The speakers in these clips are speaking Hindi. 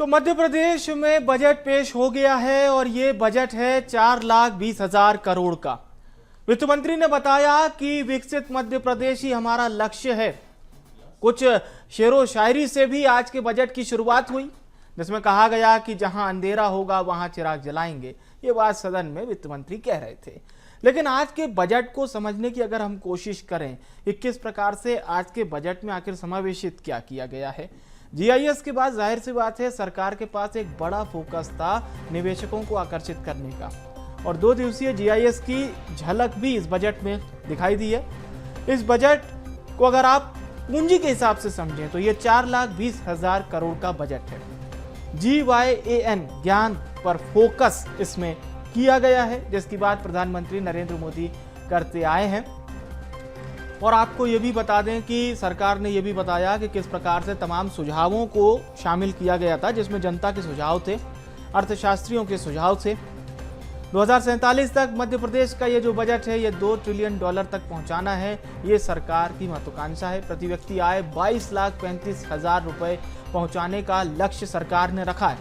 मध्य प्रदेश में बजट पेश हो गया है और ये बजट है 4,20,000 करोड़ का। वित्त मंत्री ने बताया कि विकसित मध्य प्रदेश ही हमारा लक्ष्य है। कुछ शेरो शायरी से भी आज के बजट की शुरुआत हुई, जिसमें कहा गया कि जहां अंधेरा होगा वहां चिराग जलाएंगे। ये बात सदन में वित्त मंत्री कह रहे थे। लेकिन आज के बजट को समझने की अगर हम कोशिश करें कि किस प्रकार से आज के बजट में आखिर समावेशित क्या किया गया है, जीआईएस के बाद जाहिर सी बात है सरकार के पास एक बड़ा फोकस था निवेशकों को आकर्षित करने का, और 2 दिवसीय जीआईएस की झलक भी इस बजट में दिखाई दी है। इस बजट को अगर आप पूंजी के हिसाब से समझें तो ये 4,20,000 करोड़ का बजट है। GYAN ज्ञान पर फोकस इसमें किया गया है, जिसकी बात प्रधानमंत्री नरेंद्र मोदी करते आए हैं। और आपको ये भी बता दें कि सरकार ने यह भी बताया कि किस प्रकार से तमाम सुझावों को शामिल किया गया था, जिसमें जनता के सुझाव थे, अर्थशास्त्रियों के सुझाव थे। 2047 तक मध्य प्रदेश का ये जो बजट है ये $2 ट्रिलियन तक पहुंचाना है। ये सरकार की महत्वाकांक्षा है। प्रति व्यक्ति आय 22,35,000 रुपए पहुंचाने का लक्ष्य सरकार ने रखा है।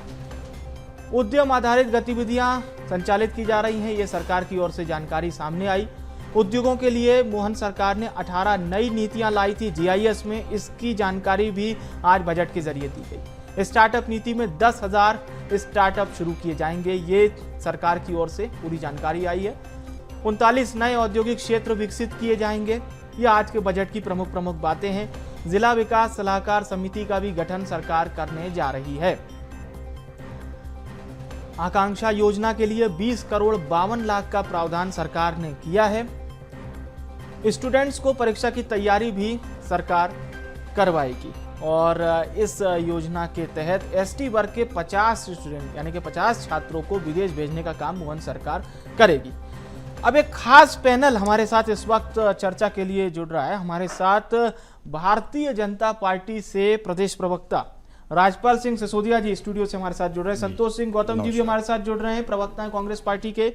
उद्यम आधारित गतिविधियां संचालित की जा रही हैं, ये सरकार की ओर से जानकारी सामने आई। उद्योगों के लिए मोहन सरकार ने 18 नई नीतियां लाई थी जीआईएस में, इसकी जानकारी भी आज बजट के जरिए दी गई। स्टार्टअप नीति में 10,000 स्टार्टअप शुरू किए जाएंगे, ये सरकार की ओर से पूरी जानकारी आई है। 39 नए औद्योगिक क्षेत्र विकसित किए जाएंगे, ये आज के बजट की प्रमुख बातें हैं। जिला विकास सलाहकार समिति का भी गठन सरकार करने जा रही है। आकांक्षा योजना के लिए 20 करोड़ 52 लाख का प्रावधान सरकार ने किया है। स्टूडेंट्स को परीक्षा की तैयारी भी सरकार करवाएगी और इस योजना के तहत एसटी वर्ग के 50 स्टूडेंट यानी कि 50 छात्रों को विदेश भेजने का काम मोहन सरकार करेगी। अब एक खास पैनल हमारे साथ इस वक्त चर्चा के लिए जुड़ रहा है। हमारे साथ भारतीय जनता पार्टी से प्रदेश प्रवक्ता राजपाल सिंह सिसोदिया जी स्टूडियो से हमारे साथ जुड़ रहे हैं। संतोष सिंह गौतम जी भी हमारे साथ जुड़ रहे हैं, प्रवक्ता हैं कांग्रेस पार्टी के।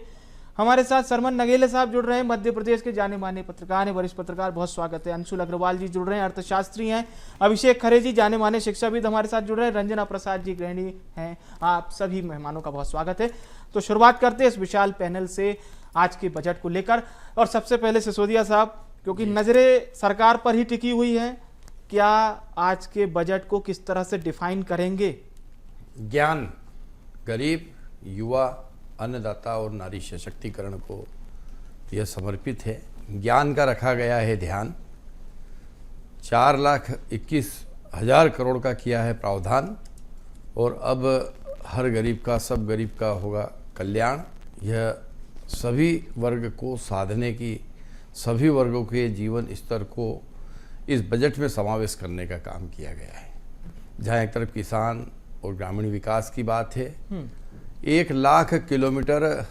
हमारे साथ सरमन नगेले साहब जुड़ रहे हैं, मध्य प्रदेश के जाने माने पत्रकार हैं, वरिष्ठ पत्रकार, बहुत स्वागत है। अंशुल अग्रवाल जी जुड़ रहे हैं, अर्थशास्त्री हैं। अभिषेक खरे जी जाने माने शिक्षाविद हमारे साथ जुड़ रहे हैं। रंजना प्रसाद जी गृहिणी हैं। आप सभी मेहमानों का बहुत स्वागत है। तो शुरुआत करते हैं इस विशाल पैनल से आज के बजट को लेकर। और सबसे पहले सिसोदिया साहब, क्योंकि नजरें सरकार पर ही टिकी हुई है, क्या आज के बजट को किस तरह से डिफाइन करेंगे? ज्ञान, गरीब, युवा, अन्नदाता और नारी सशक्तिकरण को यह समर्पित है। ज्ञान का रखा गया है ध्यान। 4,21,000 करोड़ का किया है प्रावधान, और अब हर गरीब का, सब गरीब का होगा कल्याण। यह सभी वर्ग को साधने की, सभी वर्गों के जीवन स्तर को इस बजट में समावेश करने का काम किया गया है। जहाँ एक तरफ किसान और ग्रामीण विकास की बात है, 1 लाख किलोमीटर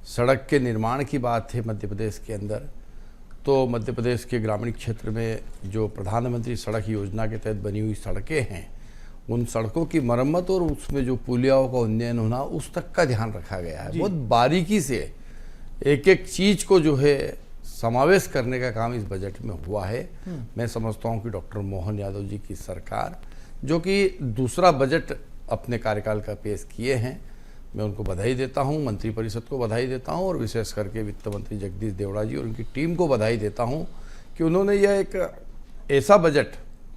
सड़क के निर्माण की बात है मध्य प्रदेश के अंदर, तो मध्य प्रदेश के ग्रामीण क्षेत्र में जो प्रधानमंत्री सड़क योजना के तहत बनी हुई सड़कें हैं, उन सड़कों की मरम्मत और उसमें जो पुलियाओं का उन्नयन होना, उस तक का ध्यान रखा गया है। बहुत बारीकी से एक एक चीज को जो है समावेश करने का काम इस बजट में हुआ है। मैं समझता हूं कि डॉक्टर मोहन यादव जी की सरकार, जो कि दूसरा बजट अपने कार्यकाल का पेश किए हैं, मैं उनको बधाई देता हूं, मंत्रिपरिषद को बधाई देता हूं, और विशेष करके वित्त मंत्री जगदीश देवड़ा जी और उनकी टीम को बधाई देता हूं कि उन्होंने यह एक ऐसा बजट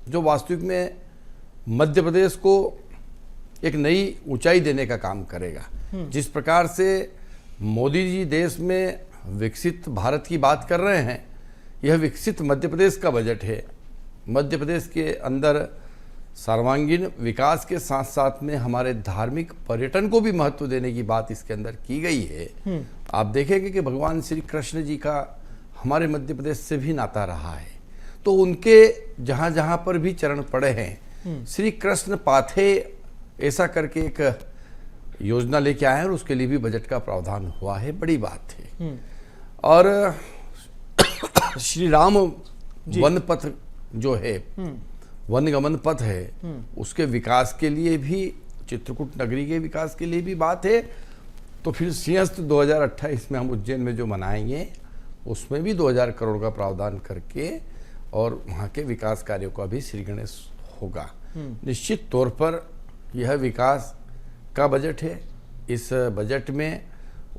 जो वास्तविक में मध्य प्रदेश को एक नई ऊंचाई देने का काम करेगा। जिस प्रकार से मोदी जी देश में विकसित भारत की बात कर रहे हैं, यह विकसित मध्य प्रदेश का बजट है। मध्य प्रदेश के अंदर सर्वांगीण विकास के साथ साथ में हमारे धार्मिक पर्यटन को भी महत्व देने की बात इसके अंदर की गई है। आप देखेंगे कि भगवान श्री कृष्ण जी का हमारे मध्य प्रदेश से भी नाता रहा है, तो उनके जहां जहां पर भी चरण पड़े हैं, श्री कृष्ण पाथे ऐसा करके एक योजना लेके आए हैं, और उसके लिए भी बजट का प्रावधान हुआ है। बड़ी बात है। और श्री राम वन पथ जो है, वनगमन पथ है, उसके विकास के लिए भी, चित्रकूट नगरी के विकास के लिए भी बात है। तो फिर सिंहस्थ 2028 में हम उज्जैन में जो मनाएंगे, उसमें भी 2000 करोड़ का प्रावधान करके और वहाँ के विकास कार्यों का भी श्री गणेश होगा। निश्चित तौर पर यह विकास का बजट है। इस बजट में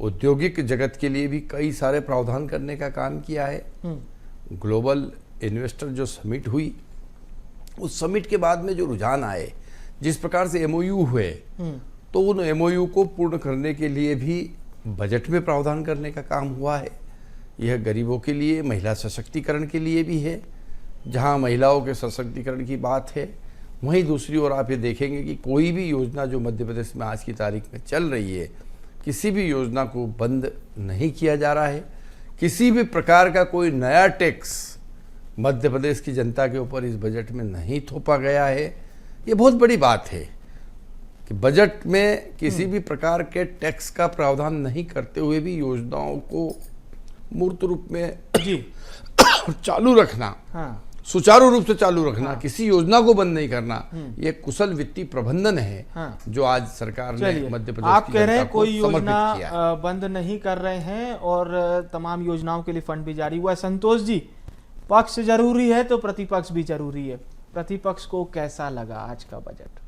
औद्योगिक जगत के लिए भी कई सारे प्रावधान करने का काम किया है। ग्लोबल इन्वेस्टर जो समिट हुई, उस समिट के बाद में जो रुझान आए, जिस प्रकार से एमओयू हुए, तो उन एमओयू को पूर्ण करने के लिए भी बजट में प्रावधान करने का काम हुआ है। यह गरीबों के लिए, महिला सशक्तिकरण के लिए भी है। जहां महिलाओं के सशक्तिकरण की बात है, वहीं दूसरी ओर आप ये देखेंगे कि कोई भी योजना जो मध्य प्रदेश में आज की तारीख में चल रही है, किसी भी योजना को बंद नहीं किया जा रहा है। किसी भी प्रकार का कोई नया टैक्स मध्य प्रदेश की जनता के ऊपर इस बजट में नहीं थोपा गया है। ये बहुत बड़ी बात है कि बजट में किसी भी प्रकार के टैक्स का प्रावधान नहीं करते हुए भी योजनाओं को मूर्त रूप में जी चालू रखना, हाँ सुचारू रूप से चालू रखना, किसी योजना को बंद नहीं करना, ये कुशल वित्तीय प्रबंधन है। हाँ। जो आज सरकार ने मध्य प्रदेश आप की कह रहे जनता हैं को कोई समर्पित योजना किया है। बंद नहीं कर रहे हैं और तमाम योजनाओं के लिए फंड भी जारी हुआ है। संतोष जी, पक्ष जरूरी है तो प्रतिपक्ष भी जरूरी है। प्रतिपक्ष को कैसा लगा आज का बजट?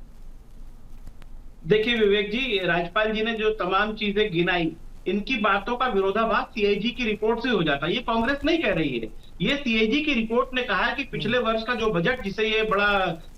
देखिए विवेक जी, राज्यपाल जी ने जो तमाम चीजें गिनाई, इनकी बातों का विरोधाभास सीएजी की रिपोर्ट से हो जाता है। ये कांग्रेस नहीं कह रही है, ये सीएजी की रिपोर्ट ने कहा है कि पिछले वर्ष का जो बजट, जिसे ये बड़ा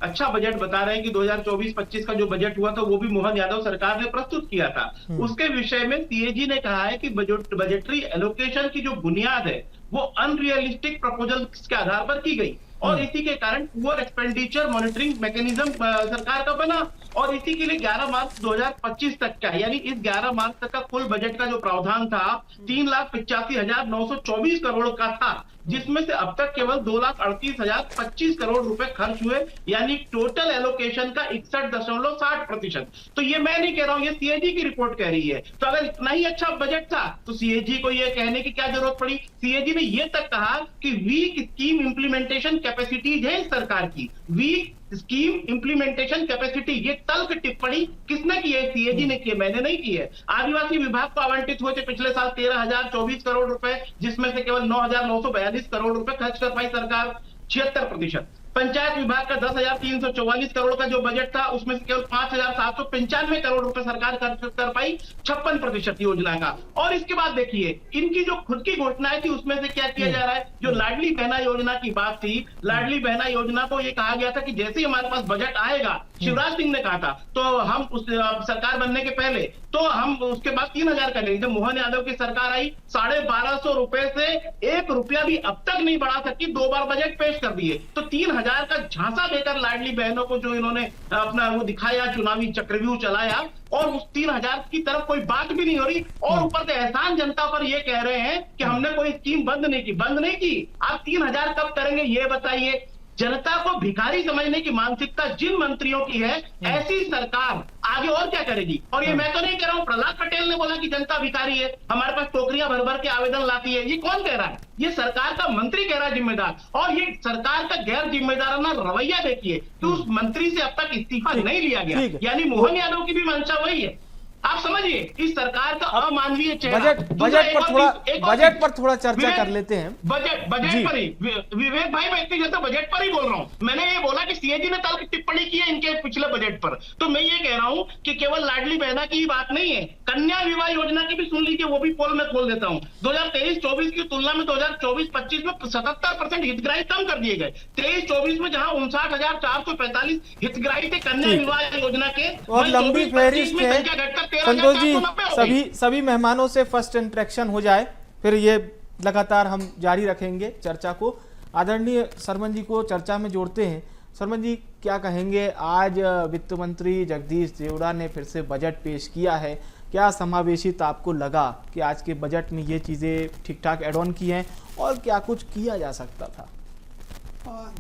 अच्छा बजट बता रहे हैं कि 2024-25 का जो बजट हुआ था वो भी मोहन यादव सरकार ने प्रस्तुत किया था, उसके विषय में सीएजी ने कहा है कि बजटरी एलोकेशन की जो बुनियाद है वो अनरियलिस्टिक प्रपोजल्स के आधार पर की गई और इसी के कारण पुअर एक्सपेंडिचर मॉनिटरिंग मैकेनिज्म सरकार का बना और इसी के लिए 11 मार्च 2025 तक का, यानी इस 11 मार्च तक का कुल बजट का जो प्रावधान था 3,85,924 करोड़ का था, जिसमें से अब तक केवल 2,38,025 करोड़ रुपए खर्च हुए, यानी टोटल एलोकेशन का 61.60%। तो ये मैं नहीं कह रहा हूं, ये सीएजी की रिपोर्ट कह रही है। तो अगर इतना ही अच्छा बजट था तो सीएजी को ये कहने की क्या जरूरत पड़ी? सीएजी ने ये तक कहा कि वीक स्कीम इंप्लीमेंटेशन कैपेसिटीज है इस सरकार की, वीक स्कीम इंप्लीमेंटेशन कैपेसिटी। ये तल्ख टिप्पणी किसने की है? सीएजी ने की है, मैंने नहीं की है। आदिवासी विभाग को आवंटित हुए थे पिछले साल 13,024 करोड़ रुपए, जिसमें से केवल 9,942 करोड़ रुपए खर्च कर पाई सरकार, 76%। पंचायत विभाग का 10,344 करोड़ का जो बजट था, उसमें से केवल 5,795 करोड़ रुपए सरकार खर्च कर पाई, 56% योजना का। और इसके बाद देखिए इनकी जो खुद की घोषणाएं थी उसमें से क्या किया जा रहा है। जो लाडली बहना योजना की बात थी, लाडली बहना योजना को ये कहा गया था कि जैसे ही हमारे पास बजट आएगा, शिवराज सिंह ने कहा था, तो हम उस सरकार बनने के पहले तो हम उसके बाद 3,000 कर लेंगे। जब मोहन यादव की सरकार आई, 1,250 रुपए से 1 रुपया भी अब तक नहीं बढ़ा सकी, 2 बार बजट पेश कर दिए। तो 3,000 का झांसा देकर लाडली बहनों को जो इन्होंने अपना वो दिखाया, चुनावी चक्रव्यूह चलाया, और उस 3,000 की तरफ कोई बात भी नहीं हो रही और ऊपर से एहसान जनता पर ये कह रहे हैं कि हमने कोई स्कीम बंद नहीं की। आप 3,000 कब करेंगे ये बताइए। जनता को भिखारी समझने की मानसिकता जिन मंत्रियों की है, ऐसी सरकार आगे और क्या करेगी? और ये मैं तो नहीं कह रहा हूं, प्रहलाद पटेल ने बोला कि जनता भिखारी है, हमारे पास टोकरियां भर भर के आवेदन लाती है। ये कौन कह रहा है? ये सरकार का मंत्री कह रहा है जिम्मेदार। और ये सरकार का गैर जिम्मेदाराना रवैया देखिए कि उस मंत्री से अब तक इस्तीफा नहीं लिया गया, यानी मोहन यादव की भी मंशा वही है। आप समझिए इस सरकार का अमानवीय चेहरा। बजट पर थोड़ा चर्चा कर लेते हैं। बजट पर ही विवेक भाई, मैं इतनी जैसे बजट पर ही बोल रहा हूं। मैंने ये बोला कि सीएजी ने तल्ख टिप्पणी की है इनके पिछले बजट पर, तो मैं ये कह रहा हूं कि केवल लाडली बहना की ही बात नहीं है, कन्या विवाह योजना की भी सुन लीजिए, वो भी पोल में खोल देता हूं। 2023-24 की तुलना में 2024-25 में 77% हितग्राही कम कर दिए गए। 23-24 में जहां 59,445 हितग्राही थे कन्या विवाह योजना के, और लंबी फहरिस्त है। संतोष जी, सभी मेहमानों से फर्स्ट इंटरेक्शन हो जाए, फिर ये लगातार हम जारी रखेंगे चर्चा को। आदरणीय सरमन जी को चर्चा में जोड़ते हैं। सरमन जी, क्या कहेंगे? आज वित्त मंत्री जगदीश देवड़ा ने फिर से बजट पेश किया है, क्या समावेशित आपको लगा कि आज के बजट में ये चीज़ें ठीक ठाक एड ऑन की हैं और क्या कुछ किया जा सकता था?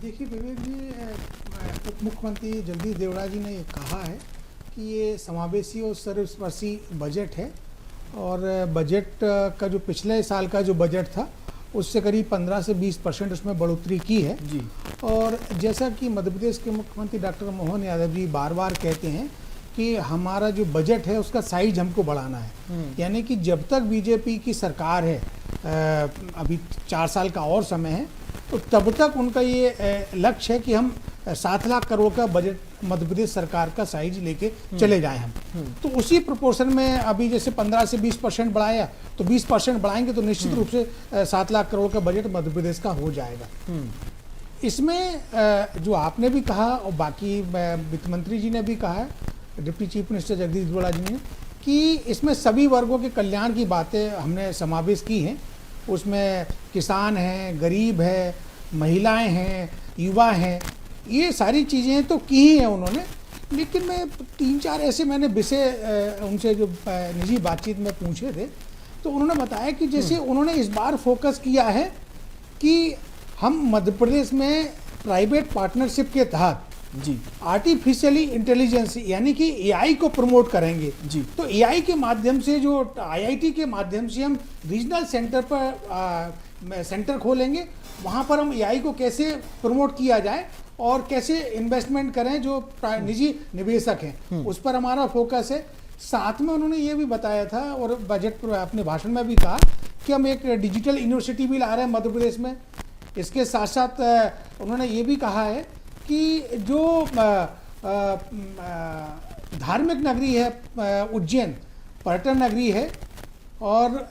देखिए विवेक जी, उप मुख्यमंत्री जगदीश देवड़ा जी ने कहा है कि ये समावेशी और सर्वस्पर्शी बजट है और बजट का जो पिछले साल का जो बजट था उससे करीब 15 से 20% उसमें बढ़ोतरी की है जी। और जैसा कि मध्य प्रदेश के मुख्यमंत्री डॉक्टर मोहन यादव जी बार बार कहते हैं कि हमारा जो बजट है उसका साइज हमको बढ़ाना है, यानी कि जब तक बीजेपी की सरकार है, अभी 4 साल का और समय है, तो तब तक उनका ये लक्ष्य है कि हम 7 लाख करोड़ का बजट मध्य प्रदेश सरकार का साइज लेके चले जाएं हम। तो उसी प्रोपोर्शन में अभी जैसे 15 से 20% बढ़ाया, तो 20% बढ़ाएंगे तो निश्चित रूप से 7 लाख करोड़ का बजट मध्य प्रदेश का हो जाएगा। इसमें जो आपने भी कहा और बाकी वित्त मंत्री जी ने भी कहा है, deputy chief minister Jagdish Devda ji ने, कि इसमें सभी वर्गों के कल्याण की बातें हमने समावेश की हैं। उसमें किसान हैं, गरीब है, महिलाएं हैं, युवा हैं, ये सारी चीज़ें तो की ही हैं उन्होंने। लेकिन मैं 3-4 ऐसे मैंने विषय उनसे जो निजी बातचीत में पूछे थे, तो उन्होंने बताया कि जैसे उन्होंने इस बार फोकस किया है कि हम मध्य प्रदेश में प्राइवेट पार्टनरशिप के तहत जी आर्टिफिशियली इंटेलिजेंस यानी कि एआई को प्रमोट करेंगे जी। तो एआई के माध्यम से जो आईआईटी के माध्यम से हम रीजनल सेंटर पर सेंटर खोलेंगे, वहाँ पर हम एआई को कैसे प्रमोट किया जाए और कैसे इन्वेस्टमेंट करें जो निजी निवेशक हैं, उस पर हमारा फोकस है। साथ में उन्होंने ये भी बताया था और बजट पर अपने भाषण में भी कहा कि हम एक डिजिटल यूनिवर्सिटी भी ला रहे हैं मध्य प्रदेश में। इसके साथ साथ उन्होंने ये भी कहा है कि जो धार्मिक नगरी है उज्जैन, पर्यटन नगरी है, और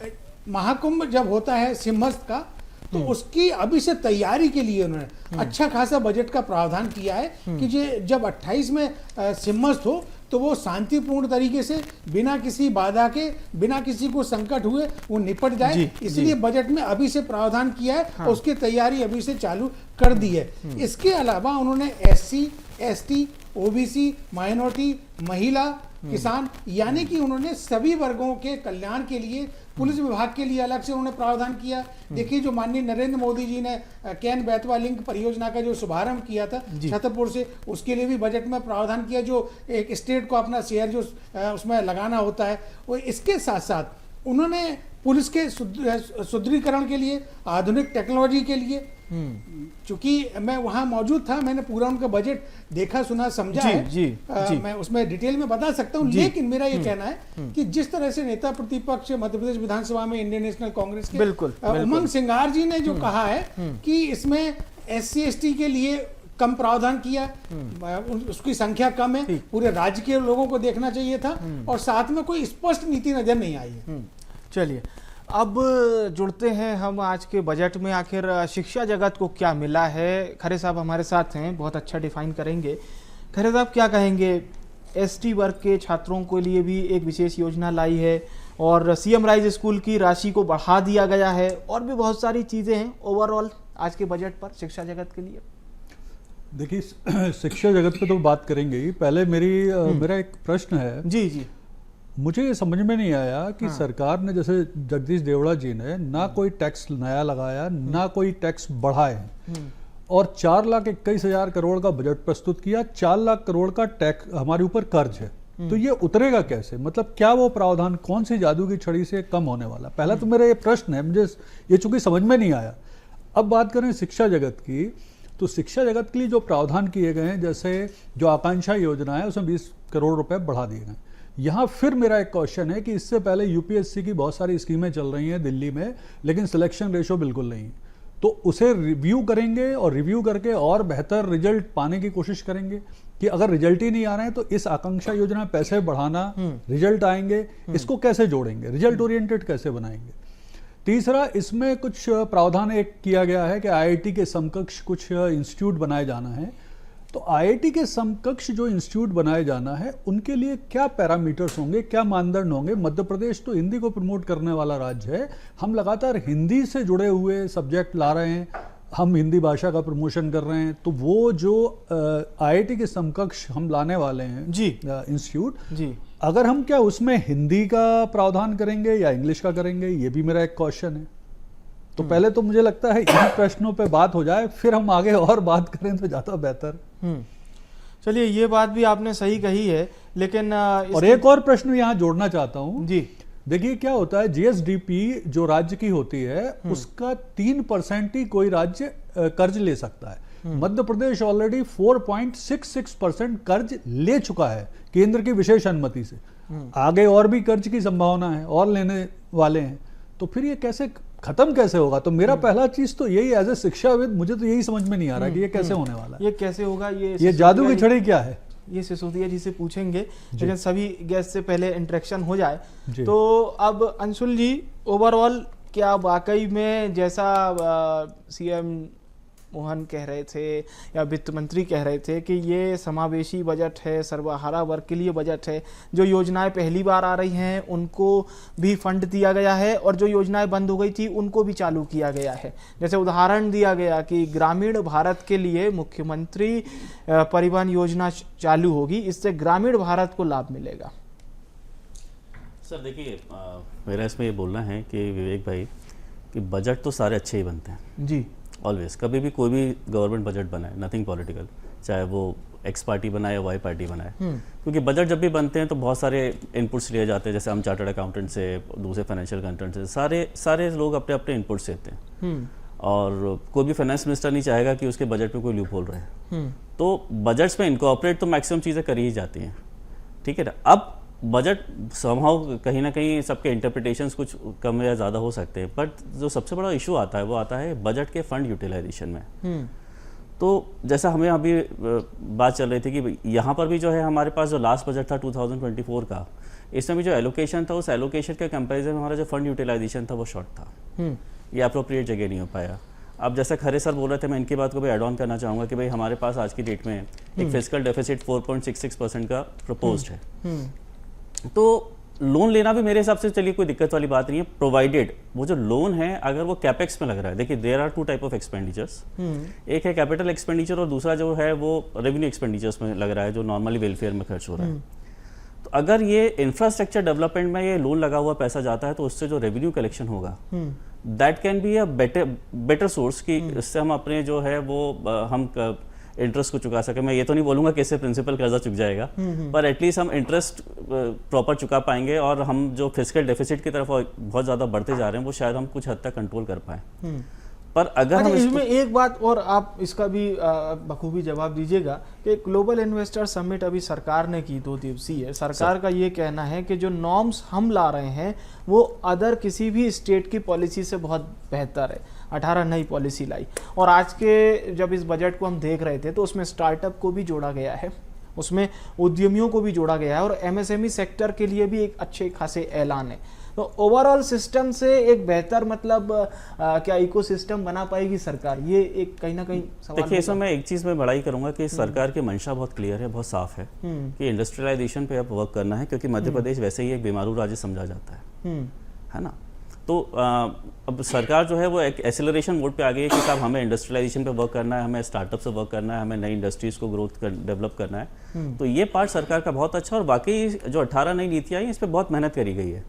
महाकुंभ जब होता है सिंहस्थ का, तो उसकी अभी से तैयारी के लिए उन्होंने अच्छा खासा बजट का प्रावधान किया है कि जब 28 में सिंहस्थ हो तो वो शांतिपूर्ण तरीके से बिना किसी बाधा के, बिना किसी को संकट हुए वो निपट जाए। इसलिए बजट में अभी से प्रावधान किया है और उसकी तैयारी अभी से चालू कर दी है। इसके अलावा उन्होंने SC, ST, OBC, माइनॉरिटी, महिला, किसान, यानी कि उन्होंने सभी वर्गों के कल्याण के लिए पुलिस विभाग के लिए अलग से उन्होंने प्रावधान किया। देखिए, जो माननीय नरेंद्र मोदी जी ने कैन बेतवा लिंक परियोजना का जो शुभारंभ किया था छतरपुर से, उसके लिए भी बजट में प्रावधान किया, जो एक स्टेट को अपना शेयर जो उसमें लगाना होता है। और इसके साथ साथ उन्होंने पुलिस के सुदृढ़ीकरण के लिए, आधुनिक टेक्नोलॉजी के लिए, चूंकि मैं वहां मौजूद था, मैंने पूरा उनका बजट देखा, सुना, समझा है। मैं उसमें डिटेल में बता सकता हूं, लेकिन मेरा ये कहना है कि जिस तरह से नेता प्रतिपक्ष मध्य प्रदेश विधानसभा में इंडियन नेशनल कांग्रेस के उमंग सिंगार जी ने जो कहा है कि इसमें SC ST के लिए कम प्रावधान किया, उसकी संख्या कम है, पूरे राज्य के लोगों को देखना चाहिए था, और साथ में कोई स्पष्ट नीति नजर नहीं आई है। चलिए, अब जुड़ते हैं हम आज के बजट में। आखिर शिक्षा जगत को क्या मिला है? खरे साहब हमारे साथ हैं, बहुत अच्छा डिफाइन करेंगे। खरे साहब, क्या कहेंगे? ST वर्ग के छात्रों के लिए भी एक विशेष योजना लाई है, और CM राइज स्कूल की राशि को बढ़ा दिया गया है, और भी बहुत सारी चीज़ें हैं ओवरऑल आज के बजट पर शिक्षा जगत के लिए। देखिए, शिक्षा जगत पे तो बात करेंगे ही, पहले मेरा एक प्रश्न है। जी। मुझे ये समझ में नहीं आया कि सरकार ने, जैसे जगदीश देवड़ा जी ने, ना कोई टैक्स नया लगाया, ना कोई टैक्स बढ़ाए, और 4,21,000 करोड़ का बजट प्रस्तुत किया। 4 लाख करोड़ का टैक्स हमारे ऊपर कर्ज है, तो ये उतरेगा कैसे? मतलब क्या वो प्रावधान कौन सी जादू की छड़ी से कम होने वाला? पहला तो मेरा ये प्रश्न है, मुझे ये चूंकि समझ में नहीं आया। अब बात करें शिक्षा जगत की, तो शिक्षा जगत के लिए जो प्रावधान किए गए हैं, जैसे जो आकांक्षा योजना है, उसमें 20 करोड़ रुपए बढ़ा दिए गए। यहाँ फिर मेरा एक क्वेश्चन है कि इससे पहले UPSC की बहुत सारी स्कीमें चल रही हैं दिल्ली में, लेकिन सिलेक्शन रेशो बिल्कुल नहीं, तो उसे रिव्यू करेंगे, और रिव्यू करके और बेहतर रिजल्ट पाने की कोशिश करेंगे कि अगर रिजल्ट ही नहीं आ रहे हैं तो इस आकांक्षा योजना में पैसे बढ़ाना, रिजल्ट आएंगे, इसको कैसे जोड़ेंगे, रिजल्ट ओरिएंटेड कैसे बनाएंगे। तीसरा, इसमें कुछ प्रावधान एक किया गया है कि IIT के समकक्ष कुछ इंस्टीट्यूट बनाए जाना है। तो IIT के समकक्ष जो इंस्टीट्यूट बनाए जाना है, उनके लिए क्या पैरामीटर्स होंगे, क्या मानदंड होंगे? मध्य प्रदेश तो हिंदी को प्रमोट करने वाला राज्य है, हम लगातार हिंदी से जुड़े हुए सब्जेक्ट ला रहे हैं, हम हिंदी भाषा का प्रमोशन कर रहे हैं, तो वो जो IIT के समकक्ष हम लाने वाले हैं इंस्टीट्यूट, अगर हम क्या उसमें हिंदी का प्रावधान करेंगे या इंग्लिश का करेंगे, ये भी मेरा एक क्वेश्चन है। तो पहले तो मुझे लगता है इन प्रश्नों पे बात हो जाए, फिर हम आगे और बात करें तो ज्यादा बेहतर। चलिए, ये बात भी आपने सही कही है, लेकिन और एक और प्रश्न यहाँ जोड़ना चाहता हूँ जी। देखिए, क्या होता है, GSDP जो राज्य की होती है, उसका 3% ही कोई राज्य कर्ज ले सकता है। मध्य प्रदेश ऑलरेडी 4.66% कर्ज ले चुका है केंद्र की विशेष अनुमति से। आगे और भी कर्ज की संभावना है, और लेने वाले हैं, तो फिर ये कैसे खत्म कैसे होगा? तो मेरा पहला चीज तो यही, एज ए शिक्षाविद मुझे तो यही समझ में नहीं आ रहा कि ये कैसे होने वाला है, ये कैसे होगा, ये जादू की छड़ी क्या है? ये सिसोदिया जी से पूछेंगे, लेकिन सभी गेस्ट से पहले इंटरेक्शन हो जाए। जी। तो अब अंशुल जी, ओवरऑल क्या वाकई में जैसा सीएम मोहन कह रहे थे या वित्त मंत्री कह रहे थे कि ये समावेशी बजट है, सर्वहारा वर्ग के लिए बजट है, जो योजनाएं पहली बार आ रही हैं उनको भी फंड दिया गया है और जो योजनाएं बंद हो गई थी उनको भी चालू किया गया है। जैसे उदाहरण दिया गया कि ग्रामीण भारत के लिए मुख्यमंत्री परिवहन योजना चालू होगी, इससे ग्रामीण भारत को लाभ मिलेगा। सर देखिए, मेरा इसमें ये बोलना है कि विवेक भाई कि बजट तो सारे अच्छे ही बनते हैं जी। ऑलवेज, कभी भी कोई भी गवर्नमेंट बजट बनाए, नथिंग पॉलिटिकल, चाहे वो एक्स पार्टी बनाए या वाई पार्टी बनाए, क्योंकि बजट जब भी बनते हैं तो बहुत सारे इनपुट्स लिए जाते हैं। जैसे हम चार्टर्ड अकाउंटेंट से, दूसरे फाइनेंशियल कंटेंट से, सारे लोग अपने अपने इनपुट्स देते हैं और कोई भी फाइनेंस मिनिस्टर नहीं चाहेगा कि उसके बजट में कोई लूप होल रहे। तो बजट्स में इनकॉर्पोरेट तो मैक्सिमम चीज़ें करी ही जाती हैं, ठीक है ना। अब बजट समहाउ कहीं ना कहीं सबके इंटरप्रिटेशंस कुछ कम या ज़्यादा हो सकते हैं, बट जो सबसे बड़ा इशू आता है वो आता है बजट के फंड यूटिलाइजेशन में। तो जैसा हमें अभी बात चल रही थी कि यहाँ पर भी जो है हमारे पास जो लास्ट बजट था 2024 का, इसमें भी जो एलोकेशन था उस एलोकेशन के कंपैरिजन में हमारा जो फंड यूटिलाइजेशन था वो शॉर्ट था, ये अप्रोप्रिएट जगह नहीं हो पाया। अब जैसा खरे सर बोल रहे थे, मैं इनकी बात को भी एड ऑन करना चाहूँगा कि भाई हमारे पास आज की डेट में एक फिस्कल डेफिसिट 4.66% का प्रपोज्ड है। तो लोन लेना भी मेरे हिसाब से चलिए कोई दिक्कत वाली बात नहीं है, प्रोवाइडेड वो जो लोन है अगर वो कैपेक्स में लग रहा है। देखिए there are two type of expenditures, एक है कैपिटल एक्सपेंडिचर और दूसरा जो है वो रेवेन्यू एक्सपेंडिचर्स में लग रहा है, जो नॉर्मली वेलफेयर में खर्च हो रहा है। तो अगर ये इंफ्रास्ट्रक्चर डेवलपमेंट में ये लोन लगा हुआ पैसा जाता है तो उससे जो रेवेन्यू कलेक्शन होगा that can be a better source कि इससे हम अपने जो है वो हम इंटरेस्ट को चुका सके। मैं ये तो नहीं बोलूंगा कि इससे प्रिंसिपल कर्जा चुक जाएगा, पर एटलीस्ट हम इंटरेस्ट प्रॉपर चुका पाएंगे और हम जो फिस्कल डेफिसिट की तरफ बहुत ज़्यादा बढ़ते जा रहे हैं वो शायद हम कुछ हद तक कंट्रोल कर पाएं। पर अगर हम इसमें एक बात और आप इसका भी बखूबी जवाब दीजिएगा कि ग्लोबल इन्वेस्टर समिट अभी सरकार ने की 2 दिवसीय, सरकार का ये कहना है कि जो नॉर्म्स हम ला रहे हैं वो अदर किसी भी स्टेट की पॉलिसी से बहुत बेहतर है। 18 नई पॉलिसी लाई और आज के जब इस बजट को हम देख रहे थे तो उसमें स्टार्टअप को भी जोड़ा गया है, उसमें उद्यमियों को भी जोड़ा गया है और एमएसएमई सेक्टर के लिए भी एक अच्छे खासे ऐलान है। तो ओवरऑल सिस्टम से एक बेहतर मतलब क्या इकोसिस्टम बना पाएगी सरकार, ये एक कहीं ना कहीं सवाल। देखिए इसमें मैं एक चीज़ में बड़ाई करूंगा कि सरकार की मंशा बहुत क्लियर है, बहुत साफ है कि इंडस्ट्रियलाइजेशन पे अब वर्क करना है, क्योंकि मध्य प्रदेश वैसे ही एक बीमारू राज्य समझा जाता है ना। तो अब सरकार जो है वो एक एक्सेलरेशन मोड पे आ गई है कि साहब हमें इंडस्ट्रियलाइजेशन पे वर्क करना है, हमें स्टार्टअप से वर्क करना है, हमें नई इंडस्ट्रीज को डेवलप करना है। तो ये पार्ट सरकार का बहुत अच्छा, और बाकी जो 18 नई नीतियां आई इस पर बहुत मेहनत करी गई है।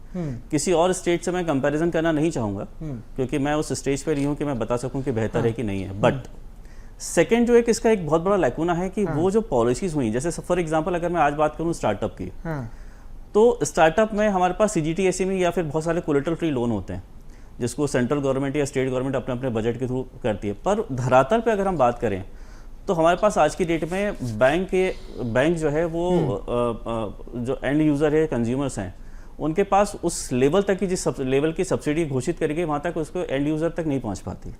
किसी और स्टेट से मैं कंपैरिजन करना नहीं चाहूँगा क्योंकि मैं उस स्टेज पर नहीं हूँ कि मैं बता सकूँ कि बेहतर है कि नहीं है। बट सेकेंड जो एक इसका एक बहुत बड़ा लैकुना है कि वो जो पॉलिसीज हुई, जैसे फॉर एग्जाम्पल अगर मैं आज बात करूँ स्टार्टअप की, तो स्टार्टअप में हमारे पास CGTSME या फिर बहुत सारे कोलेटरल फ्री लोन होते हैं जिसको सेंट्रल गवर्नमेंट या स्टेट गवर्नमेंट अपने अपने बजट के थ्रू करती है। पर धरातल पे अगर हम बात करें तो हमारे पास आज की डेट में बैंक जो है वो जो एंड यूज़र है, कंज्यूमर्स हैं, उनके पास उस लेवल तक की जिस लेवल की सब्सिडी घोषित करेगी वहाँ तक उसको एंड यूज़र तक नहीं पहुँच पाती।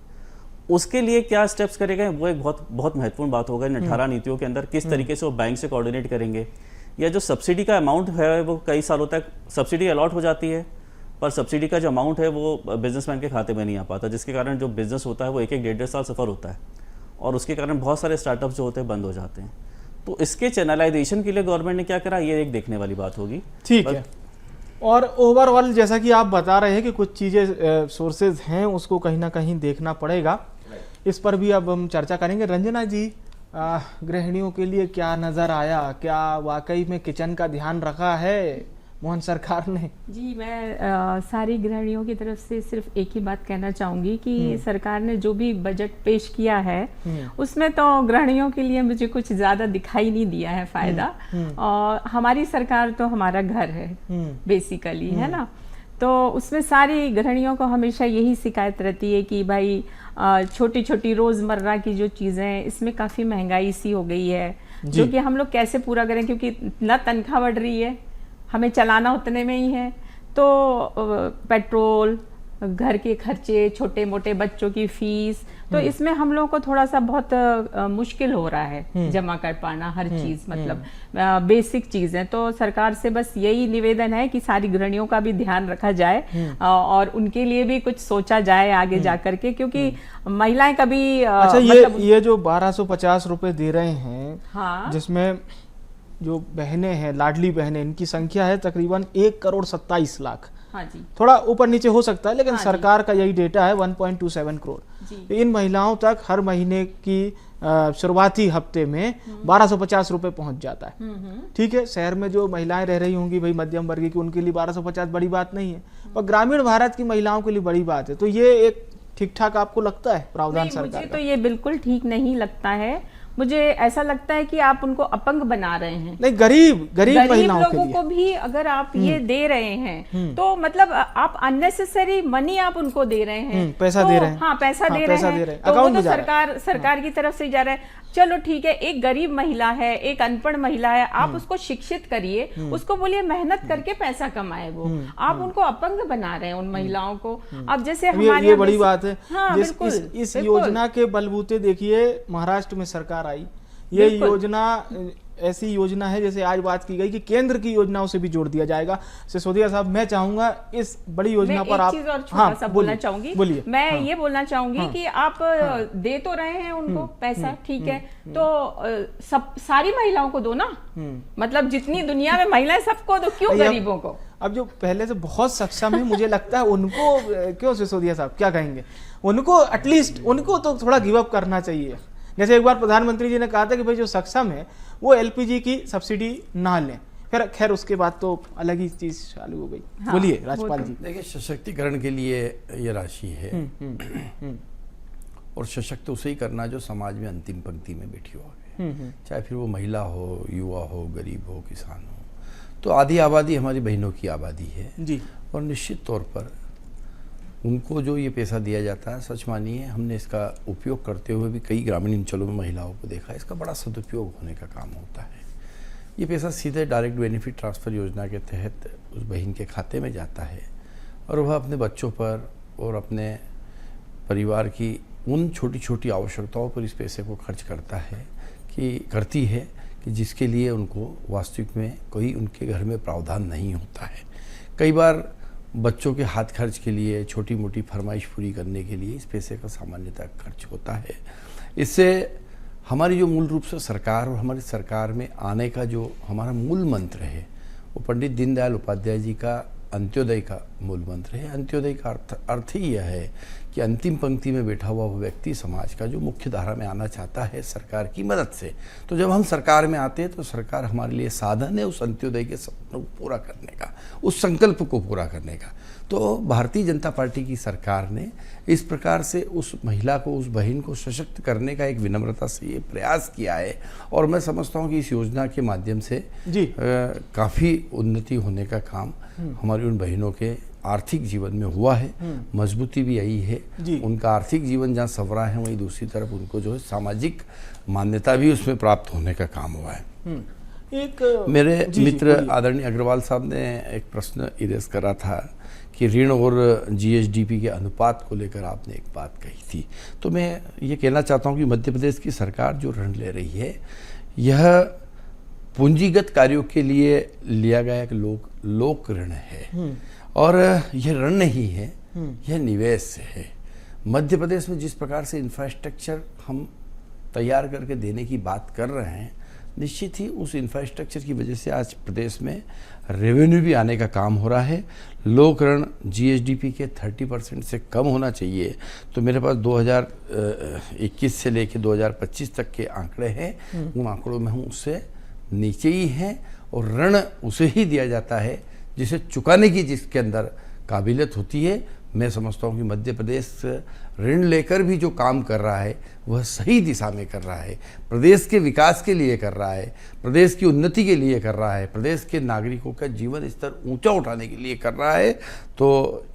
उसके लिए क्या स्टेप्स करेंगे वो एक बहुत महत्वपूर्ण बात होगा इन 18 नीतियों के अंदर, किस तरीके से वो बैंक से कोऑर्डिनेट करेंगे, या जो सब्सिडी का अमाउंट है वो कई सालों तक सब्सिडी अलॉट हो जाती है पर सब्सिडी का जो अमाउंट है वो बिजनेसमैन के खाते में नहीं आ पाता, जिसके कारण जो बिजनेस होता है वो 1-1.5 साल सफ़र होता है और उसके कारण बहुत सारे स्टार्टअप जो होते हैं बंद हो जाते हैं। तो इसके चैनलाइजेशन के लिए गवर्नमेंट ने क्या करा, ये एक देखने वाली बात होगी। ठीक है। और ओवरऑल जैसा कि आप बता रहे हैं कि कुछ चीज़ें सोर्सेज हैं उसको कहीं ना कहीं देखना पड़ेगा, इस पर भी अब हम चर्चा करेंगे। रंजना जी, गृहिणियों के लिए क्या नज़र आया, क्या वाकई में किचन का ध्यान रखा है मोहन सरकार ने? जी, मैं सारी गृहिणियों की तरफ से सिर्फ एक ही बात कहना चाहूँगी कि सरकार ने जो भी बजट पेश किया है उसमें तो गृहिणियों के लिए मुझे कुछ ज़्यादा दिखाई नहीं दिया है फ़ायदा। और हमारी सरकार तो हमारा घर है बेसिकली, है ना, तो उसमें सारी गृहिणियों को हमेशा यही शिकायत रहती है कि भाई छोटी छोटी रोज़मर्रा की जो चीज़ें हैं इसमें काफ़ी महंगाई सी हो गई है, जो कि हम लोग कैसे पूरा करें, क्योंकि ना तनख्वाह बढ़ रही है, हमें चलाना उतने में ही है। तो पेट्रोल, घर के खर्चे, छोटे मोटे बच्चों की फीस, तो इसमें हम लोगों को थोड़ा सा बहुत मुश्किल हो रहा है जमा कर पाना हर चीज, मतलब बेसिक चीजें। तो सरकार से बस यही निवेदन है कि सारी गृहिणियों का भी ध्यान रखा जाए और उनके लिए भी कुछ सोचा जाए आगे जाकर के, क्योंकि महिलाएं कभी अच्छा मतलब ये जो 1250 रुपए दे रहे हैं, हाँ जिसमें जो बहनें हैं, लाडली बहनें, इनकी संख्या है तकरीबन 1,27,00,000। हाँ जी थोड़ा ऊपर नीचे हो सकता है, लेकिन हाँ जी। सरकार का यही डेटा है 1.27 करोड़। जी। तो इन महिलाओं तक हर महीने की शुरुआती हफ्ते में 1250 रुपए पहुंच जाता है। ठीक है, शहर में जो महिलाएं रह रही होंगी भाई मध्यम वर्ग की, उनके लिए 1250 बड़ी बात नहीं है, पर ग्रामीण भारत की महिलाओं के लिए बड़ी बात है। तो ये एक ठीक ठाक आपको लगता है प्रावधान नहीं, सरकार मुझे का? तो ये बिल्कुल ठीक नहीं लगता है। मुझे ऐसा लगता है कि आप उनको अपंग बना रहे हैं। नहीं, गरीब गरीब महिलाओं के लोगों लिए को भी अगर आप ये दे रहे हैं तो मतलब आप अननेसेसरी मनी आप उनको दे रहे हैं, पैसा तो, दे रहे हैं। हाँ पैसा हाँ, दे पैसा रहे दे हैं, रहे हैं, तो वो अकाउंट तो में जा रहा है। सरकार की तरफ से ही जा रहा है। चलो ठीक है, एक गरीब महिला है, एक अनपढ़ महिला है, आप उसको शिक्षित करिए, उसको बोलिए मेहनत करके पैसा कमाए। वो आप उनको अपंग बना रहे हैं उन महिलाओं को। अब जैसे अब हमारे ये यहाँ बड़ी बेसिक- बात है। हाँ, बिल्कुल, इस बिल्कुल। योजना के बलबूते देखिए महाराष्ट्र में सरकार आई। ये बिल्कुल। योजना ऐसी योजना है, जैसे आज बात की गई कि केंद्र की योजनाओं से भी जोड़ दिया जाएगा। सिसोदिया साहब, मैं चाहूंगा इस बड़ी योजना मैं पर एक आप चीज और छोटा सा बोलना बोलिए, चाहूंगी। बोलिए। मैं हाँ। ये बोलना चाहूंगी कि आप दे तो रहे हैं उनको पैसा, ठीक है, तो सब सारी महिलाओं को दो ना, मतलब जितनी दुनिया में महिलाएं सबको दो, क्यों भैया, गरीबों को? अब जो पहले से बहुत सक्षम है, मुझे लगता है उनको क्यों, सिसोदिया साहब क्या कहेंगे, उनको एटलीस्ट उनको तो थोड़ा गिव अप करना चाहिए। जैसे एक बार प्रधानमंत्री जी ने कहा था कि भाई जो सक्षम है वो एलपीजी की सब्सिडी ना लें, फिर खैर उसके बाद तो अलग ही चीज चालू हो गई। हाँ, बोलिए वो राजपाल तो- जी। देखिए, सशक्तिकरण के लिए ये राशि है और सशक्त उसे ही करना जो समाज में अंतिम पंक्ति में बैठी हो, चाहे फिर वो महिला हो, युवा हो, गरीब हो, किसान हो। तो आधी आबादी हमारी बहनों की आबादी है जी। और निश्चित तौर पर उनको जो ये पैसा दिया जाता है, सच मानिए हमने इसका उपयोग करते हुए भी कई ग्रामीण अंचलों में महिलाओं को देखा, इसका बड़ा सदुपयोग होने का काम होता है। ये पैसा सीधे डायरेक्ट बेनिफिट ट्रांसफ़र योजना के तहत उस बहन के खाते में जाता है और वह अपने बच्चों पर और अपने परिवार की उन छोटी छोटी आवश्यकताओं पर इस पैसे को खर्च करती है कि जिसके लिए उनको वास्तविक में कोई उनके घर में प्रावधान नहीं होता है। कई बार बच्चों के हाथ खर्च के लिए, छोटी मोटी फरमाइश पूरी करने के लिए इस पैसे का सामान्यतः खर्च होता है। इससे हमारी जो मूल रूप से सरकार और हमारी सरकार में आने का जो हमारा मूल मंत्र है, वो पंडित दीनदयाल उपाध्याय जी का अंत्योदय का मूल मंत्र है। अंत्योदय का अर्थ ही यह है कि अंतिम पंक्ति में बैठा हुआ वो व्यक्ति समाज का जो मुख्य धारा में आना चाहता है सरकार की मदद से। तो जब हम सरकार में आते हैं तो सरकार हमारे लिए साधन है उस अंत्योदय के सपनों को पूरा करने का, उस संकल्प को पूरा करने का। तो भारतीय जनता पार्टी की सरकार ने इस प्रकार से उस महिला को, उस बहन को सशक्त करने का एक विनम्रता से ये प्रयास किया है और मैं समझता हूँ कि इस योजना के माध्यम से जी काफ़ी उन्नति होने का काम हमारी उन बहनों के आर्थिक जीवन में हुआ है। मजबूती भी आई है, उनका आर्थिक जीवन जहाँ संवरा है वहीं दूसरी तरफ उनको जो है सामाजिक मान्यता भी उसमें प्राप्त होने का काम हुआ है। एक मेरे जी, मित्र बोलिए। आदरणीय अग्रवाल साहब ने एक प्रश्न इरेज करा था कि ऋण और जीएसडीपी के अनुपात को लेकर आपने एक बात कही थी। तो मैं ये कहना चाहता हूँ कि मध्य प्रदेश की सरकार जो ऋण ले रही है, यह पूंजीगत कार्यों के लिए लिया गया एक लोक ऋण है और यह ऋण नहीं है, यह निवेश है। मध्य प्रदेश में जिस प्रकार से इंफ्रास्ट्रक्चर हम तैयार करके देने की बात कर रहे हैं, निश्चित ही उस इंफ्रास्ट्रक्चर की वजह से आज प्रदेश में रेवेन्यू भी आने का काम हो रहा है। लोक ऋण जीएसडीपी के 30% से कम होना चाहिए। तो मेरे पास 2021 से लेकर 2025 तक के आंकड़े हैं, उन आंकड़ों में हम उससे नीचे ही हैं और ऋण उसे ही दिया जाता है जिसे चुकाने की जिसके अंदर काबिलियत होती है। मैं समझता हूँ कि मध्य प्रदेश ऋण लेकर भी जो काम कर रहा है वह सही दिशा में कर रहा है, प्रदेश के विकास के लिए कर रहा है, प्रदेश की उन्नति के लिए कर रहा है, प्रदेश के नागरिकों का जीवन स्तर ऊंचा उठाने के लिए कर रहा है। तो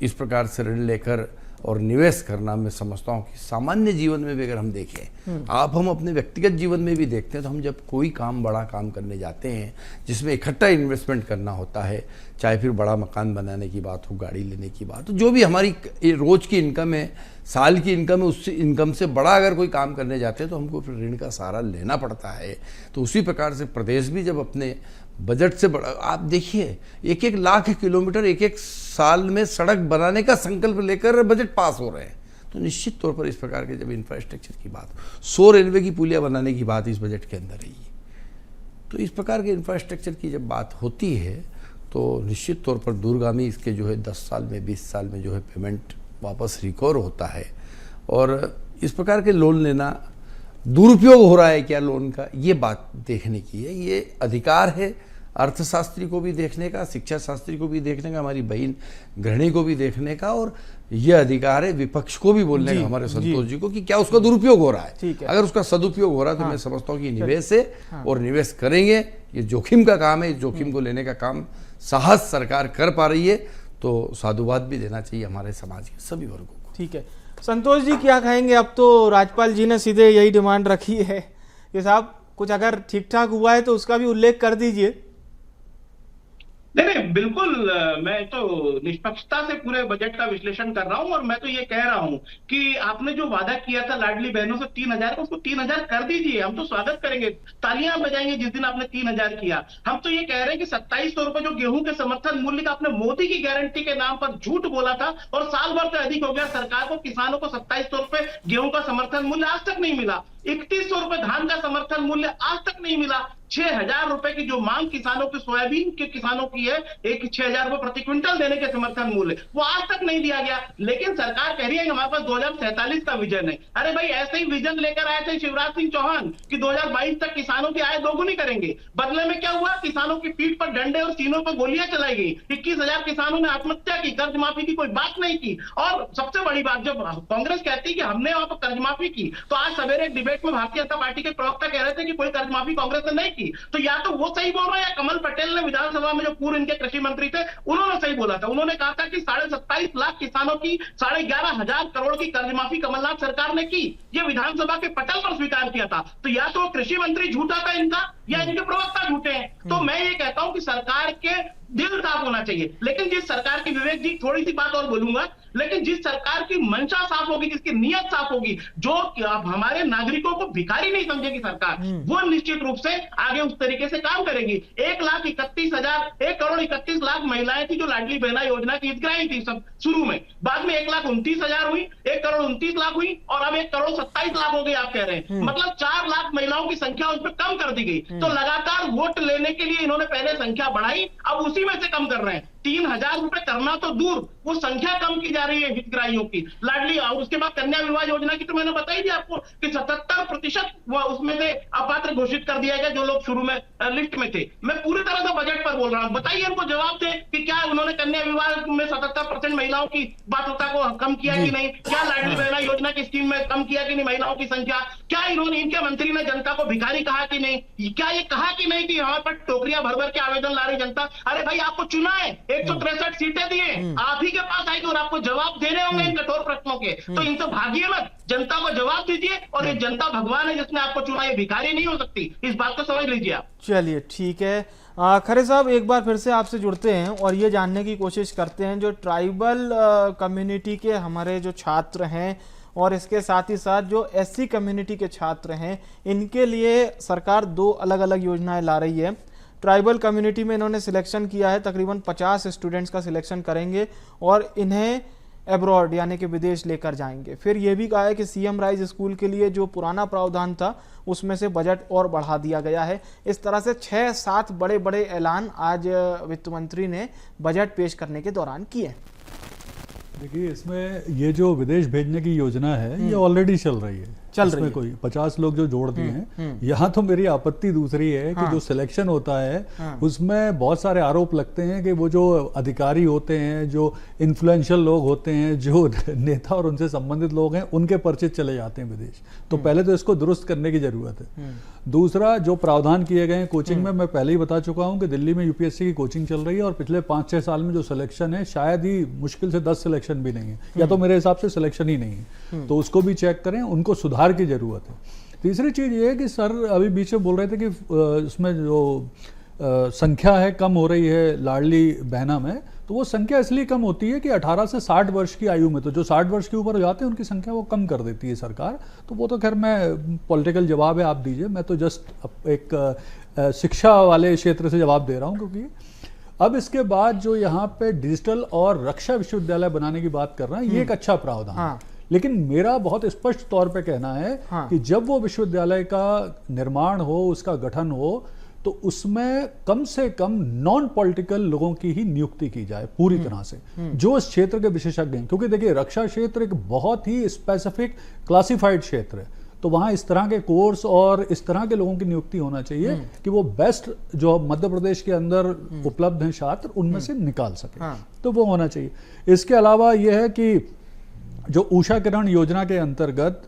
इस प्रकार से ऋण लेकर और निवेश करना, मैं समझता हूँ कि सामान्य जीवन में भी अगर हम देखें, हम अपने व्यक्तिगत जीवन में भी देखते हैं, तो हम जब कोई काम, बड़ा काम करने जाते हैं जिसमें इकट्ठा इन्वेस्टमेंट करना होता है, चाहे फिर बड़ा मकान बनाने की बात हो, गाड़ी लेने की बात हो, जो भी हमारी रोज की इनकम है, साल की इनकम है, उससे इनकम से बड़ा अगर कोई काम करने जाते हैं तो हमको फिर ऋण का सहारा लेना पड़ता है। तो उसी प्रकार से प्रदेश भी जब अपने बजट से बड़ा, आप देखिए 1-1 लाख किलोमीटर 1-1 साल में सड़क बनाने का संकल्प लेकर बजट पास हो रहे हैं। तो निश्चित तौर पर इस प्रकार के जब इंफ्रास्ट्रक्चर की बात, 100 रेलवे की पुलिया बनाने की बात इस बजट के अंदर है। तो इस प्रकार के इंफ्रास्ट्रक्चर की जब बात होती है तो निश्चित तौर पर दूरगामी इसके जो है 10 साल में, 20 साल में जो है पेमेंट वापस रिकवर होता है। और इस प्रकार के लोन लेना, दुरुपयोग हो रहा है क्या लोन का, ये बात देखने की है। ये अधिकार है अर्थशास्त्री को भी देखने का, शिक्षा शास्त्री को भी देखने का, हमारी बहन गृहिणी को भी देखने का, और ये अधिकार है विपक्ष को भी बोलने का, हमारे संतोष जी को, कि क्या उसका दुरुपयोग हो रहा है। अगर उसका सदुपयोग हो रहा है तो मैं समझता हूँ कि निवेश है, और निवेश करेंगे। ये जोखिम का काम है, इस जोखिम को लेने का काम साहस सरकार कर पा रही है, तो साधुवाद भी देना चाहिए हमारे समाज के सभी वर्गों को। ठीक है, संतोष जी क्या कहेंगे? अब तो राज्यपाल जी ने सीधे यही डिमांड रखी है कि साहब कुछ अगर ठीक ठाक हुआ है तो उसका भी उल्लेख कर दीजिए। नहीं, बिल्कुल, मैं तो निष्पक्षता से पूरे बजट का विश्लेषण कर रहा हूं, और मैं तो ये कह रहा हूं कि आपने जो वादा किया था लाडली बहनों से 3000 का, उसको 3000 कर दीजिए। हम तो स्वागत करेंगे, तालियां बजाएंगे जिस दिन आपने 3000 किया। हम तो ये कह रहे हैं कि 2700 रुपए जो गेहूं के समर्थन मूल्य का आपने मोदी की गारंटी के नाम पर झूठ बोला था, और साल भर से अधिक हो गया सरकार को, किसानों को 2700 रुपए गेहूं का समर्थन मूल्य आज तक नहीं मिला। 3100 रुपए धान का समर्थन मूल्य आज तक नहीं मिला। 6000 रुपए की जो मांग किसानों की, सोयाबीन के किसानों की है, एक 6000 रुपए प्रति क्विंटल देने के समर्थन मूल्य, वो आज तक नहीं दिया गया। लेकिन सरकार कह रही है कि हमारे पास 2047 का विजन है। अरे भाई, ऐसे ही विजन लेकर आए थे शिवराज सिंह चौहान कि 2022 तक किसानों की आय दोगुनी करेंगे। बदले में क्या हुआ? किसानों की पीठ पर डंडे और सीनों पर गोलियां चलाई गई। 21,000 किसानों ने आत्महत्या की, कर्ज माफी की कोई बात नहीं की। और सबसे बड़ी बात, जब कांग्रेस कहती है कि हमने वहां पर कर्ज माफी की, तो आज सवेरे एक डिबेट में भारतीय जनता पार्टी के प्रवक्ता कह रहे थे कि कोई कर्ज माफी कांग्रेस ने नहीं की। तो या तो वो सही बोल रहे हैं, या कमल पटेल ने विधानसभा में, जो पूर्व इनके कृषि मंत्री थे, उन्होंने सही बोला था। उन्होंने कहा था कि 27.5 लाख किसानों की 11,500 करोड़ की कर्ज माफी कमलनाथ सरकार ने की। ये विधानसभा के पटल पर स्वीकार किया था। तो या तो कृषि मंत्री झूठा था इनका, या इनके प्रवक्ता झूठे हैं। तो मैं ये कहता हूं कि सरकार के दिल साफ होना चाहिए। लेकिन जिस सरकार की, विवेक जी थोड़ी सी बात और बोलूंगा, लेकिन जिस सरकार की मंशा साफ होगी, जिसकी नीयत साफ होगी, जो हमारे नागरिकों को भिखारी नहीं समझेगी सरकार, वो निश्चित रूप से आगे उस तरीके से काम करेगी। 1 करोड़ 31 लाख महिलाएं थी जो लाडली बहना योजना की हितग्राही थी सब शुरू में। बाद में 1,29,000 हुई, 1 करोड़ 29 लाख हुई, और अब 1 करोड़ 27 लाख हो गई। आप कह रहे हैं मतलब 4 लाख महिलाओं की संख्या उस पर कम कर दी गई। तो लगातार वोट लेने के लिए इन्होंने पहले संख्या बढ़ाई, अब उसी में से कम कर रहे हैं। 3,000 रुपए करना तो दूर, वो संख्या कम की जा रही है हितग्राहियों की लाडली। और उसके बाद कन्या विवाह योजना की तो मैंने बताई थी आपको कि 77% उसमें से अपात्र घोषित कर दिया गया जो लोग शुरू में लिस्ट में थे। मैं पूरी तरह से बजट पर बोल रहा हूं, बताइए इनको जवाब दे कि क्या उन्होंने कन्या विवाह में 77% महिलाओं की पात्रता को कम किया कि नहीं? क्या लाडली बहना योजना की स्कीम में कम किया कि नहीं महिलाओं की संख्या? क्या इन्होंने, इनके मंत्री ने जनता को भिखारी कहा कि नहीं? क्या ये कहा कि नहीं कि हमारे पर टोकरियां भर भर के आवेदन ला रही जनता? अरे भाई, आपको चुना है, 163 सीटें दिए, आप ही के पास आएगी और आपको जवाब देने होंगे इन कठोर प्रश्नों के। तो इनसे भागिए मत, जनता को जवाब दीजिए। और ये जनता भगवान है जिसने आपको चुना, ये भिखारी नहीं हो सकती, इस बात को समझ लीजिए आप। चलिए ठीक है, खरे साहब एक बार फिर से आपसे जुड़ते हैं और ये जानने की कोशिश करते हैं, जो ट्राइबल कम्युनिटी के हमारे जो छात्र हैं और इसके साथ ही साथ जो SC कम्युनिटी के छात्र हैं, इनके लिए सरकार 2 अलग अलग योजनाएं ला रही है। ट्राइबल कम्युनिटी में इन्होंने सिलेक्शन किया है, तकरीबन 50 स्टूडेंट्स का सिलेक्शन करेंगे और इन्हें एब्रॉड यानी कि विदेश लेकर जाएंगे। फिर ये भी कहा है कि CM राइज स्कूल के लिए जो पुराना प्रावधान था उसमें से बजट और बढ़ा दिया गया है। इस तरह से 6-7 बड़े बड़े ऐलान आज वित्त मंत्री ने बजट पेश करने के दौरान किए। देखिए, इसमें ये जो विदेश भेजने की योजना है ये ऑलरेडी चल रही है। चल इसमें रही है। कोई 50 लोग जो जोड़ दिए हैं। यहाँ तो मेरी आपत्ति दूसरी है कि जो सिलेक्शन होता है उसमें बहुत सारे आरोप लगते हैं कि वो जो अधिकारी होते हैं, जो इन्फ्लुएंशियल लोग होते हैं, जो नेता और उनसे संबंधित लोग हैं, उनके पर्चे चले जाते हैं विदेश। तो पहले तो इसको दुरुस्त करने की जरूरत है। दूसरा, जो प्रावधान किए गए हैं कोचिंग में, मैं पहले ही बता चुका हूं कि दिल्ली में यूपीएससी की कोचिंग चल रही है और पिछले 5-6 साल में जो सिलेक्शन है शायद ही मुश्किल से 10 सिलेक्शन भी नहीं है, या तो मेरे हिसाब से सिलेक्शन ही नहीं है। तो उसको भी चेक करें, उनको सुधार की जरूरत है। तीसरी चीज ये है कि सर अभी बीच में बोल रहे थे कि इसमें जो संख्या है कम हो रही है लाडली बहना में, तो वो संख्या इसलिए कम होती है कि 18 से 60 वर्ष की आयु में, तो जो 60 वर्ष के ऊपर हो जाते हैं उनकी संख्या वो कम कर देती है सरकार। तो वो तो खैर मैं पॉलिटिकल जवाब है, आप दीजिए, मैं तो जस्ट एक शिक्षा वाले क्षेत्र से जवाब दे रहा हूँ। क्योंकि अब इसके बाद जो यहाँ पे डिजिटल और रक्षा विश्वविद्यालय बनाने की बात कर रहे हैं, ये एक अच्छा प्रावधान है। लेकिन मेरा बहुत स्पष्ट तौर पे कहना है कि जब वो विश्वविद्यालय का निर्माण हो, उसका गठन हो, तो उसमें कम से कम नॉन पॉलिटिकल लोगों की ही नियुक्ति की जाए पूरी तरह से, जो इस क्षेत्र के विशेषज्ञ हैं। क्योंकि देखिए, रक्षा क्षेत्र एक बहुत ही स्पेसिफिक क्लासिफाइड क्षेत्र है, तो वहां इस तरह के कोर्स और इस तरह के लोगों की नियुक्ति होना चाहिए कि वो बेस्ट जो मध्य प्रदेश के अंदर उपलब्ध हैं छात्र, उनमें से निकाल सके। तो वो होना चाहिए। इसके अलावा यह है कि जो उषा किरण योजना के अंतर्गत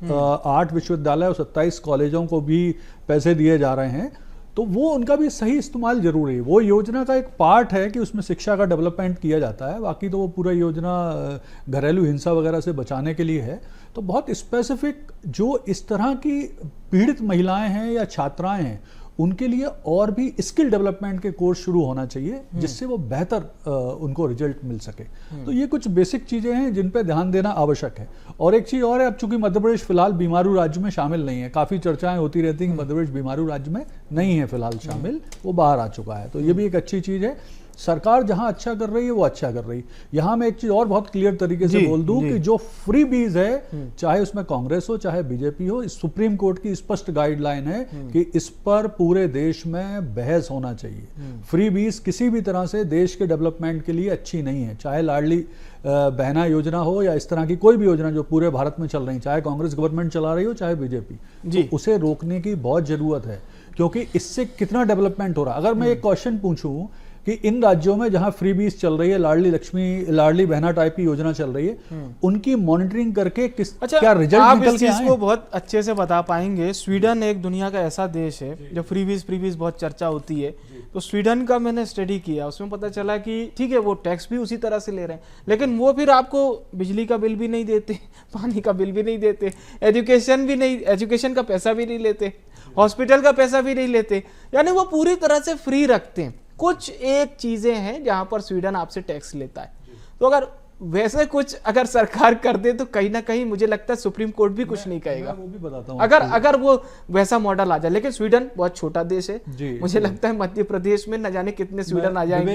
8 विश्वविद्यालय और 27 कॉलेजों को भी पैसे दिए जा रहे हैं, तो वो उनका भी सही इस्तेमाल जरूरी है। वो योजना का एक पार्ट है कि उसमें शिक्षा का डेवलपमेंट किया जाता है, बाकी तो वो पूरा योजना घरेलू हिंसा वगैरह से बचाने के लिए है। तो बहुत स्पेसिफिक जो इस तरह की पीड़ित महिलाएं हैं या छात्राएं हैं, उनके लिए और भी स्किल डेवलपमेंट के कोर्स शुरू होना चाहिए, जिससे वो बेहतर उनको रिजल्ट मिल सके। तो ये कुछ बेसिक चीजें हैं जिन पे ध्यान देना आवश्यक है। और एक चीज और है, अब चूंकि मध्य प्रदेश फिलहाल बीमारू राज्य में शामिल नहीं है, काफी चर्चाएं होती रहती हैं कि मध्य प्रदेश बीमारू राज्य में नहीं है फिलहाल शामिल, वो बाहर आ चुका है। तो ये भी एक अच्छी चीज है। सरकार जहां अच्छा कर रही है वो अच्छा कर रही है। यहां मैं एक चीज और बहुत क्लियर तरीके से बोल दूं कि जो फ्री बीज है, चाहे उसमें कांग्रेस हो चाहे बीजेपी हो, सुप्रीम कोर्ट की स्पष्ट गाइडलाइन है कि इस पर पूरे देश में बहस होना चाहिए। फ्री बीज किसी भी तरह से देश के डेवलपमेंट के लिए अच्छी नहीं है, चाहे लाडली बहना योजना हो या इस तरह की कोई भी योजना जो पूरे भारत में चल रही, चाहे कांग्रेस गवर्नमेंट चला रही हो चाहे बीजेपी, तो उसे रोकने की बहुत जरूरत है। क्योंकि इससे कितना डेवलपमेंट हो रहा है। अगर मैं एक क्वेश्चन पूछूं कि इन राज्यों में जहां फ्री बीज चल रही है, लाडली बहना टाइप की योजना चल रही है, उनकी मॉनिटरिंग करके क्या रिजल्ट आप निकल इस के चीज आए? को बहुत अच्छे से बता पाएंगे। स्वीडन एक दुनिया का ऐसा देश है जो फ्री बीज बहुत चर्चा होती है। तो स्वीडन का मैंने स्टडी किया, उसमें पता चला कि ठीक है वो टैक्स भी उसी तरह से ले रहे हैं, लेकिन वो फिर आपको बिजली का बिल भी नहीं देते, पानी का बिल भी नहीं देते, एजुकेशन का पैसा भी नहीं लेते, हॉस्पिटल का पैसा भी नहीं लेते, यानी वो पूरी तरह से फ्री रखते हैं। कुछ एक चीजें हैं जहां पर स्वीडन आपसे टैक्स लेता है। तो अगर वैसे कुछ अगर सरकार कर दे तो कहीं ना कहीं मुझे लगता है सुप्रीम कोर्ट भी कुछ नहीं कहेगा। वो भी बताता हूं अगर वो वैसा मॉडल आ जाए। लेकिन स्वीडन बहुत छोटा देश है, मुझे लगता है मध्य प्रदेश में न जाने कितने स्वीडन आ जाएंगे।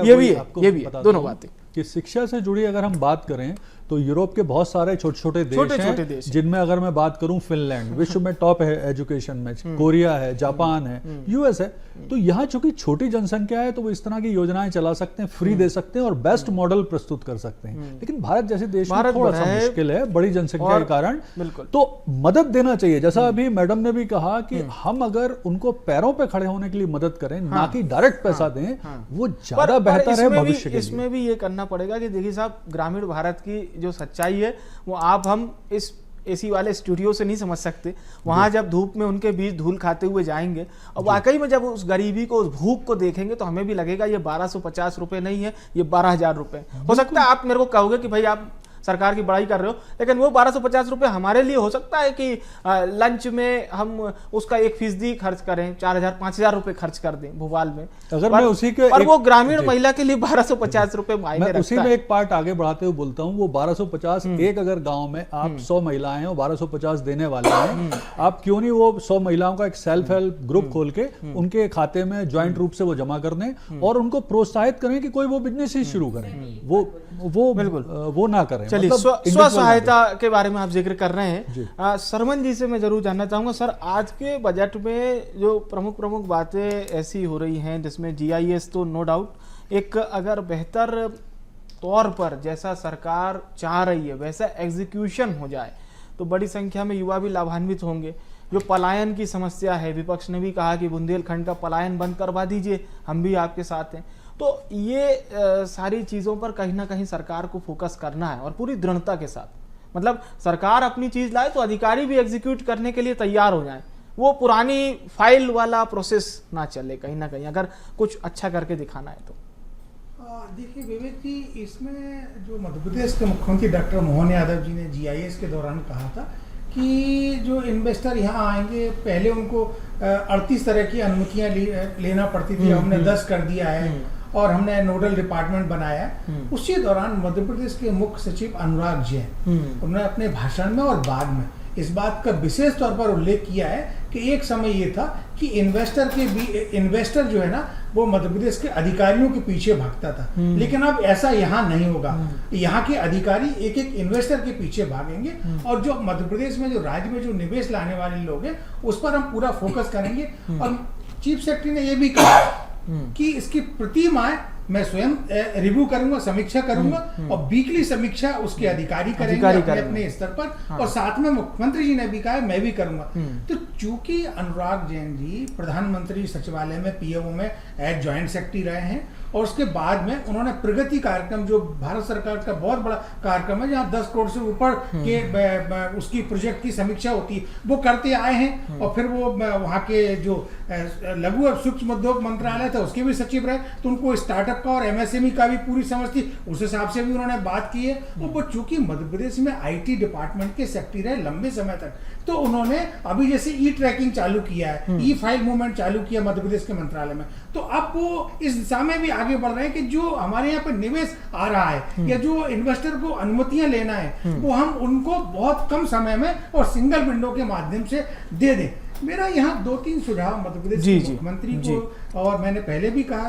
ये भी है दोनों बातें कि शिक्षा से जुड़ी अगर हम बात करें तो यूरोप के बहुत सारे छोटे छोटे देश हैं, जिनमें अगर मैं बात करूं फिनलैंड विश्व में टॉप है एजुकेशन में, कोरिया है, जापान है, यूएस है। तो यहाँ चूंकि छोटी जनसंख्या है तो वो इस तरह की योजनाएं चला सकते हैं, फ्री दे सकते हैं और बेस्ट मॉडल प्रस्तुत कर सकते हैं। लेकिन भारत जैसे देश में थोड़ा सा मुश्किल है बड़ी जनसंख्या के कारण। तो मदद देना चाहिए, जैसा अभी मैडम ने भी कहा कि हम अगर उनको पैरों पे खड़े होने के लिए मदद करें, ना कि डायरेक्ट पैसा दें, वो ज्यादा बेहतर है भविष्य के लिए। इसमें भी ये करना पड़ेगा कि देखिए साहब, ग्रामीण भारत की जो सच्चाई है वो हम इस एसी वाले स्टूडियो से नहीं समझ सकते। वहां जब धूप में उनके बीच धूल खाते हुए जाएंगे और वाकई में जब उस गरीबी को, उस भूख को देखेंगे तो हमें भी लगेगा ये 1250 रुपए नहीं है, ये 12,000 रुपए। हो सकता है आप मेरे को कहोगे कि भाई आप सरकार की बड़ाई कर रहे हो, लेकिन वो 1250 रुपए हमारे लिए हो सकता है कि लंच में हम उसका 1% खर्च करें, 4,000-5,000 रुपए खर्च कर दें भोपाल में। अगर मैं उसी के और वो ग्रामीण महिला के लिए 1250 रुपए मायने रखता है। उसी में एक पार्ट आगे बढ़ाते हुए बोलता हूँ, वो 1250 एक अगर गांव में आप 100 महिलाएं हो, 1250 देने वाले हैं, आप क्यों नहीं वो 100 महिलाओं का एक सेल्फ हेल्प ग्रुप खोल के उनके खाते में ज्वाइंट रूप से वो जमा कर दें और उनको प्रोत्साहित करें कि कोई वो बिजनेस ही शुरू करें। वो बिल्कुल वो ना करें। चलिए, स्व सहायता के बारे में आप जिक्र कर रहे हैं, सरमन जी से मैं जरूर जानना चाहूंगा सर, आज के बजट में जो प्रमुख बातें ऐसी हो रही हैं जिसमें GIS तो नो डाउट एक अगर बेहतर तौर पर जैसा सरकार चाह रही है वैसा एग्जीक्यूशन हो जाए तो बड़ी संख्या में युवा भी लाभान्वित होंगे। जो पलायन की समस्या है, विपक्ष ने भी कहा कि बुंदेलखंड का पलायन बंद करवा दीजिए, हम भी आपके साथ हैं। तो ये सारी चीज़ों पर कहीं ना कहीं सरकार को फोकस करना है और पूरी दृढ़ता के साथ। मतलब सरकार अपनी चीज़ लाए तो अधिकारी भी एग्जीक्यूट करने के लिए तैयार हो जाएं, वो पुरानी फाइल वाला प्रोसेस ना चले कहीं ना कहीं, अगर कुछ अच्छा करके दिखाना है तो। देखिए विवेक जी, इसमें जो मध्य प्रदेश के मुख्यमंत्री डॉक्टर मोहन यादव जी ने GIS के दौरान कहा था कि जो इन्वेस्टर यहाँ आएंगे, पहले उनको 38 तरह की अनुमतियाँ लेना पड़ती थी, हमने 10 कर दिया है और हमने नोडल डिपार्टमेंट बनाया है। उसी दौरान मध्य प्रदेश के मुख्य सचिव अनुराग जैन उन्होंने अपने भाषण में और बाद में इस बात का विशेष तौर पर उल्लेख किया है कि एक समय ये था कि इन्वेस्टर जो है ना, वो मध्य प्रदेश के अधिकारियों के पीछे भागता था, लेकिन अब ऐसा यहाँ नहीं होगा। यहाँ के अधिकारी एक एक इन्वेस्टर के पीछे भागेंगे और जो मध्य प्रदेश में, जो राज्य में जो निवेश लाने वाले लोग हैं, उस पर हम पूरा फोकस करेंगे। और चीफ सेक्रेटरी ने ये भी कहा कि इसकी प्रति माह मैं स्वयं रिव्यू करूंगा, समीक्षा करूंगा और वीकली समीक्षा उसके अधिकारी करेंगे अपने स्तर पर। हाँ। और साथ में मुख्यमंत्री जी ने भी कहा मैं भी करूंगा। तो चूंकि अनुराग जैन जी प्रधानमंत्री सचिवालय में PMO में एज ज्वाइंट सेक्रेटरी रहे हैं और उसके बाद में उन्होंने प्रगति कार्यक्रम, जो भारत सरकार का बहुत बड़ा कार्यक्रम है जहाँ 10 करोड़ से ऊपर के उसकी प्रोजेक्ट की समीक्षा होती है, वो करते आए हैं। और फिर वो वहाँ के जो लघु और सूक्ष्म उद्योग मंत्रालय था उसके भी सचिव रहे, तो उनको स्टार्टअप का और MSME का भी पूरी समझ थी, उस हिसाब से भी उन्होंने बात की है। वो चूंकि मध्य प्रदेश में IT डिपार्टमेंट के सेक्रेटरी रहे लंबे समय तक, तो उन्होंने अभी जैसे E-ट्रैकिंग चालू किया है, E-फाइल मूवमेंट चालू किया मध्य प्रदेश के मंत्रालय में, तो अब वो इस दिशा में भी आगे बढ़ रहे हैं कि जो हमारे यहाँ पर निवेश आ रहा है या जो इन्वेस्टर को अनुमतियां लेना है, वो हम उनको बहुत कम समय में और सिंगल विंडो के माध्यम से दे दें। मेरा यहाँ 2-3 सुझाव मध्य प्रदेश के मुख्यमंत्री को, और मैंने पहले भी कहा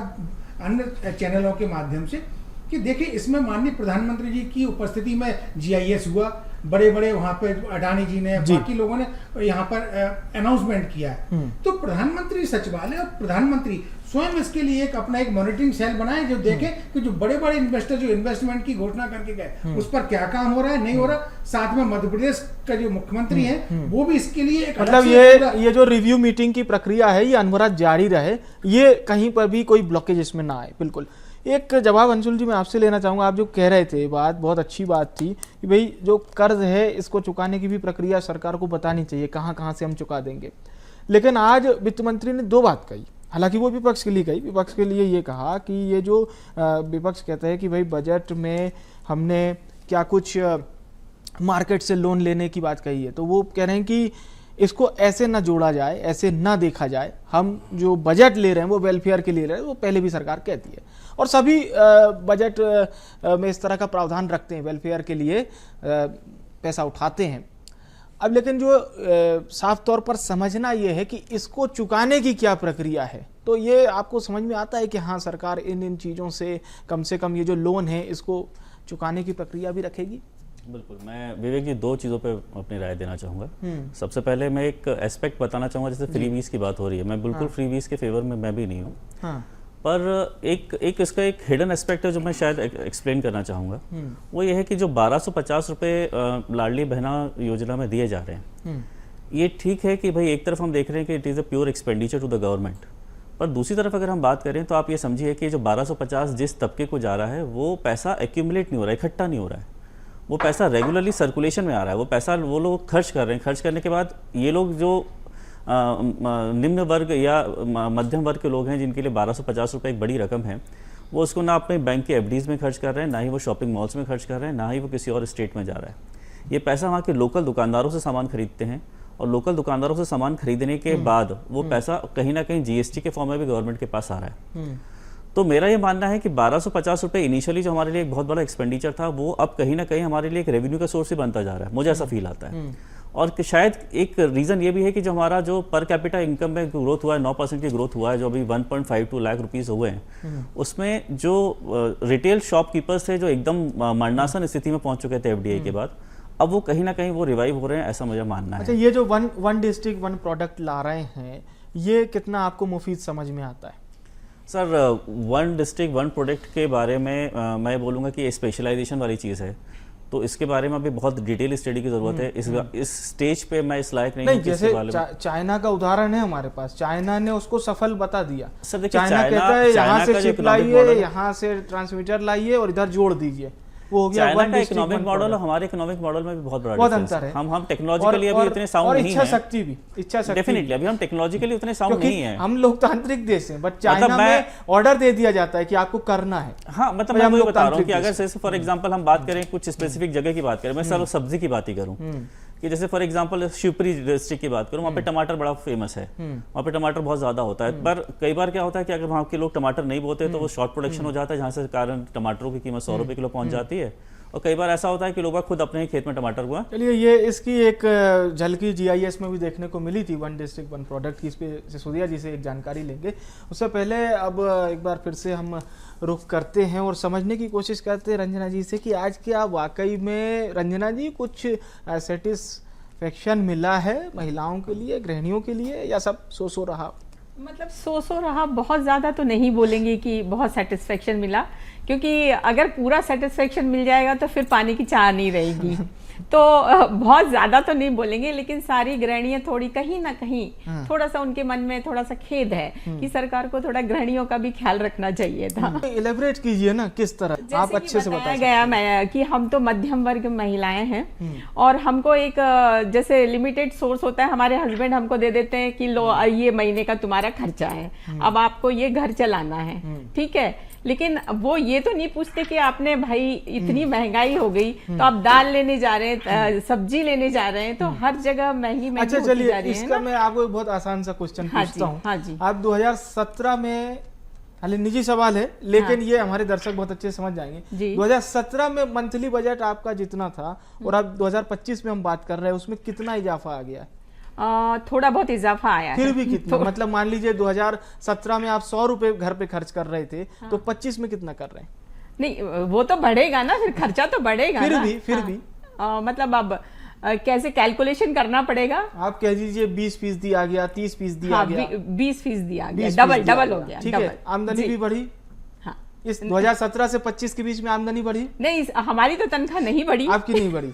अन्य चैनलों के माध्यम से, कि देखिए इसमें माननीय प्रधानमंत्री जी की उपस्थिति में GIS हुआ, बड़े बड़े वहाँ पे अडानी जी ने, बाकी लोगों ने यहाँ पर अनाउंसमेंट किया है। तो प्रधानमंत्री सचिवालय और प्रधानमंत्री स्वयं इसके लिए अपना एक मॉनिटरिंग सेल बनाए जो देखे कि जो बड़े बड़े इन्वेस्टर जो इन्वेस्टमेंट की घोषणा करके गए उस पर क्या काम हो रहा है, नहीं हो रहा। साथ में मध्य प्रदेश का जो मुख्यमंत्री है वो भी इसके लिए एक मतलब ये जो रिव्यू मीटिंग की प्रक्रिया है ये अनवरत जारी रहे, ये कहीं पर भी कोई ब्लॉकेज इसमें ना आए। बिल्कुल। एक जवाब अंशुल जी मैं आपसे लेना चाहूँगा, आप जो कह रहे थे बात बहुत अच्छी बात थी कि भाई जो कर्ज है इसको चुकाने की भी प्रक्रिया सरकार को बतानी चाहिए, कहाँ कहाँ से हम चुका देंगे। लेकिन आज वित्त मंत्री ने 2 बात कही, हालांकि वो विपक्ष के लिए कही। विपक्ष के लिए ये कहा कि ये जो विपक्ष कहता है कि भाई बजट में हमने क्या कुछ मार्केट से लोन लेने की बात कही है, तो वो कह रहे हैं कि इसको ऐसे ना जोड़ा जाए, ऐसे ना देखा जाए, हम जो बजट ले रहे हैं वो वेलफेयर के लिए ले रहे हैं, वो पहले भी सरकार कहती है और सभी बजट में इस तरह का प्रावधान रखते हैं, वेलफेयर के लिए पैसा उठाते हैं। अब लेकिन जो साफ तौर पर समझना ये है कि इसको चुकाने की क्या प्रक्रिया है, तो ये आपको समझ में आता है कि हाँ सरकार इन चीज़ों से कम ये जो लोन है इसको चुकाने की प्रक्रिया भी रखेगी। बिल्कुल। मैं विवेक जी 2 चीज़ों पे अपनी राय देना चाहूँगा। सबसे पहले मैं एक एस्पेक्ट बताना चाहूँगा, जैसे फ्रीबीज की बात हो रही है, मैं बिल्कुल फ्रीबीज के फेवर में मैं भी नहीं हूँ। पर एक इसका एक हिडन एस्पेक्ट है जो मैं शायद एक्सप्लेन करना चाहूँगा, वो ये है कि जो 1250 रुपये लाडली बहना योजना में दिए जा रहे हैं, ये ठीक है कि भाई एक तरफ हम देख रहे हैं कि it is a pure expenditure to the government, पर दूसरी तरफ अगर हम बात करें तो आप ये समझिए कि जो 1250 जिस तबके को जा रहा है वो पैसा एक्यूमुलेट नहीं हो रहा है, इकट्ठा नहीं हो रहा है, वो पैसा रेगुलरली सर्कुलेशन में आ रहा है, वो पैसा वो लोग खर्च कर रहे हैं। खर्च करने के बाद ये लोग जो निम्न वर्ग या मध्यम वर्ग के लोग हैं जिनके लिए 1250 रुपये एक बड़ी रकम है, वो उसको ना अपने बैंक के FDs में खर्च कर रहे हैं, ना ही वो शॉपिंग मॉल्स में खर्च कर रहे हैं, ना ही वो किसी और स्टेट में जा रहा है। ये पैसा वहाँ के लोकल दुकानदारों से सामान खरीदते हैं और लोकल दुकानदारों से सामान खरीदने के बाद वो पैसा कहीं ना कहीं GST के फॉर्म में भी गवर्नमेंट के पास आ रहा है। तो मेरा ये मानना है कि 1250 रुपये इनिशियली जो हमारे लिए एक बहुत बड़ा एक्सपेंडिचर था, वो अब कहीं ना कहीं हमारे लिए एक रेवेन्यू का सोर्स ही बनता जा रहा है, मुझे ऐसा फील आता है। और कि शायद एक रीज़न ये भी है कि जो हमारा जो पर कैपिटा इनकम में ग्रोथ हुआ है, 9% की ग्रोथ हुआ है, जो अभी 1.52 लाख रुपीज़ हुए हैं, उसमें जो रिटेल शॉपकीपर्स थे जो एकदम मरणासन स्थिति में पहुंच चुके थे FDI के बाद, अब वो कहीं ना कहीं वो रिवाइव हो रहे हैं, ऐसा मुझे मानना है। अच्छा, ये जो वन डिस्ट्रिक्ट वन प्रोडक्ट ला रहे हैं, ये कितना आपको मुफीद समझ में आता है? सर, 1 डिस्ट्रिक्ट 1 प्रोडक्ट के बारे में मैं बोलूँगा कि ये स्पेशलाइजेशन वाली चीज़ है। तो इसके बारे में अभी बहुत डिटेल स्टडी की जरूरत है। इस स्टेज पे मैं इस लायक नहीं नहीं हूं कि जैसे इसके बारे में। चाइना का उदाहरण है हमारे पास, चाइना ने उसको सफल बता दिया। सर देखिए, चाइना कहता है यहाँ चाइना से का जो चिप economic लाइए, model है- यहाँ से ट्रांसमीटर लाइए और इधर जोड़ दीजिए, वो हो गया चाइना one का district, इकोनॉमिक one मॉडल और product। हमारे इकोनॉमिक मॉडल में भी बहुत बड़ा बहुत difference अंतर है। हम टेक्नोलॉजिकली अभी इतने साउंड और नहीं इच्छा है। शक्ति भी, इच्छा शक्ति डेफिनेटली अभी हम टेक्नोलॉजिकली उतने साउंड क्योंकि नहीं है। हम लोकतांत्रिक देश हैं, बट चाइना मैं- में ऑर्डर दे दिया जाता है कि आपको करना है। हाँ मतलब भाई मैं हम वही बता रहा हूँ लोकतांत्रिक कि अगर देश जैसे फॉर एग्जांपल हम बात करें कुछ स्पेसिफिक जगह की बात करें, मैं सर सब्जी की बात ही करूँ कि जैसे फॉर एग्जांपल शिवपुरी डिस्ट्रिक्ट की बात करूँ, वहाँ पे टमाटर बड़ा फेमस है, वहाँ पे टमाटर बहुत ज्यादा होता है। पर कई बार क्या होता है कि अगर वहाँ के लोग टमाटर नहीं बोते तो वो शॉर्ट प्रोडक्शन हो जाता है, जहाँ से कारण टमाटरों की कीमत 100 रुपए किलो पहुंच जाती है। और कई बार ऐसा होता है कि लोग खुद अपने ही खेत में टमाटर हुआ। चलिए, ये इसकी एक झलकी GIS में भी देखने को मिली थी, वन डिस्ट्रिक्ट वन प्रोडक्ट की। इस पे सिसोदिया जी से एक जानकारी लेंगे। उससे पहले अब एक बार फिर से हम रुख करते हैं और समझने की कोशिश करते हैं रंजना जी से कि आज क्या वाकई में रंजना जी कुछ सेटिस्फेक्शन मिला है महिलाओं के लिए, गृहिणियों के लिए, या सब सो रहा? मतलब सो रहा, बहुत ज़्यादा तो नहीं बोलेंगे कि बहुत सेटिस्फेक्शन मिला, क्योंकि अगर पूरा सेटिस्फेक्शन मिल जाएगा तो फिर पानी की चाह नहीं रहेगी। तो बहुत ज़्यादा तो नहीं बोलेंगे, लेकिन सारी गृहिणियाँ थोड़ी कहीं ना कहीं थोड़ा सा उनके मन में थोड़ा सा खेद है कि सरकार को थोड़ा गृहिणियों का भी ख्याल रखना चाहिए था। इलेबरेट कीजिए ना, किस तरह आप अच्छे से बता गया मैं कि हम तो मध्यम वर्ग महिलाएं हैं और हमको एक जैसे लिमिटेड सोर्स होता है, हमारे हस्बैंड हमको दे देते हैं कि लो ये महीने का तुम्हारा खर्चा है, अब आपको ये घर चलाना है, ठीक है। लेकिन वो ये तो नहीं पूछते कि आपने भाई इतनी महंगाई हो गई तो आप दाल लेने जा रहे हैं, सब्जी लेने जा रहे हैं, तो हर जगह महंगी अच्छा होती जा चलिए, रही है इसका ना। मैं आपको एक बहुत आसान सा क्वेश्चन पूछता हूँ। हाँ जी। आप 2017 में, हालांकि निजी सवाल है लेकिन ये हमारे दर्शक बहुत अच्छे से समझ जाएंगे। जी। 2017 में मंथली बजट आपका जितना था और अब 2025 में हम बात कर रहे हैं, उसमें कितना इजाफा आ गया है? थोड़ा बहुत इजाफा आया फिर है। भी कितना? मतलब मान लीजिए 2017 में आप 100 रुपए घर पे खर्च कर रहे थे, तो 25 में कितना कर रहे हैं? नहीं, वो तो बढ़ेगा ना, फिर खर्चा तो बढ़ेगा फिर ना। भी मतलब अब कैसे कैलकुलेशन करना पड़ेगा। आप कह दीजिए 20% आ गया, 30% आ हाँ, गया, 20% आ गया, 20% डबल हो गया। ठीक है। आमदनी भी बढ़ी? हाँ। इस 2017 से 25 के बीच में आमदनी बढ़ी? नहीं, हमारी तो तनख्वाह नहीं बढ़ी। आपकी नहीं बढ़ी?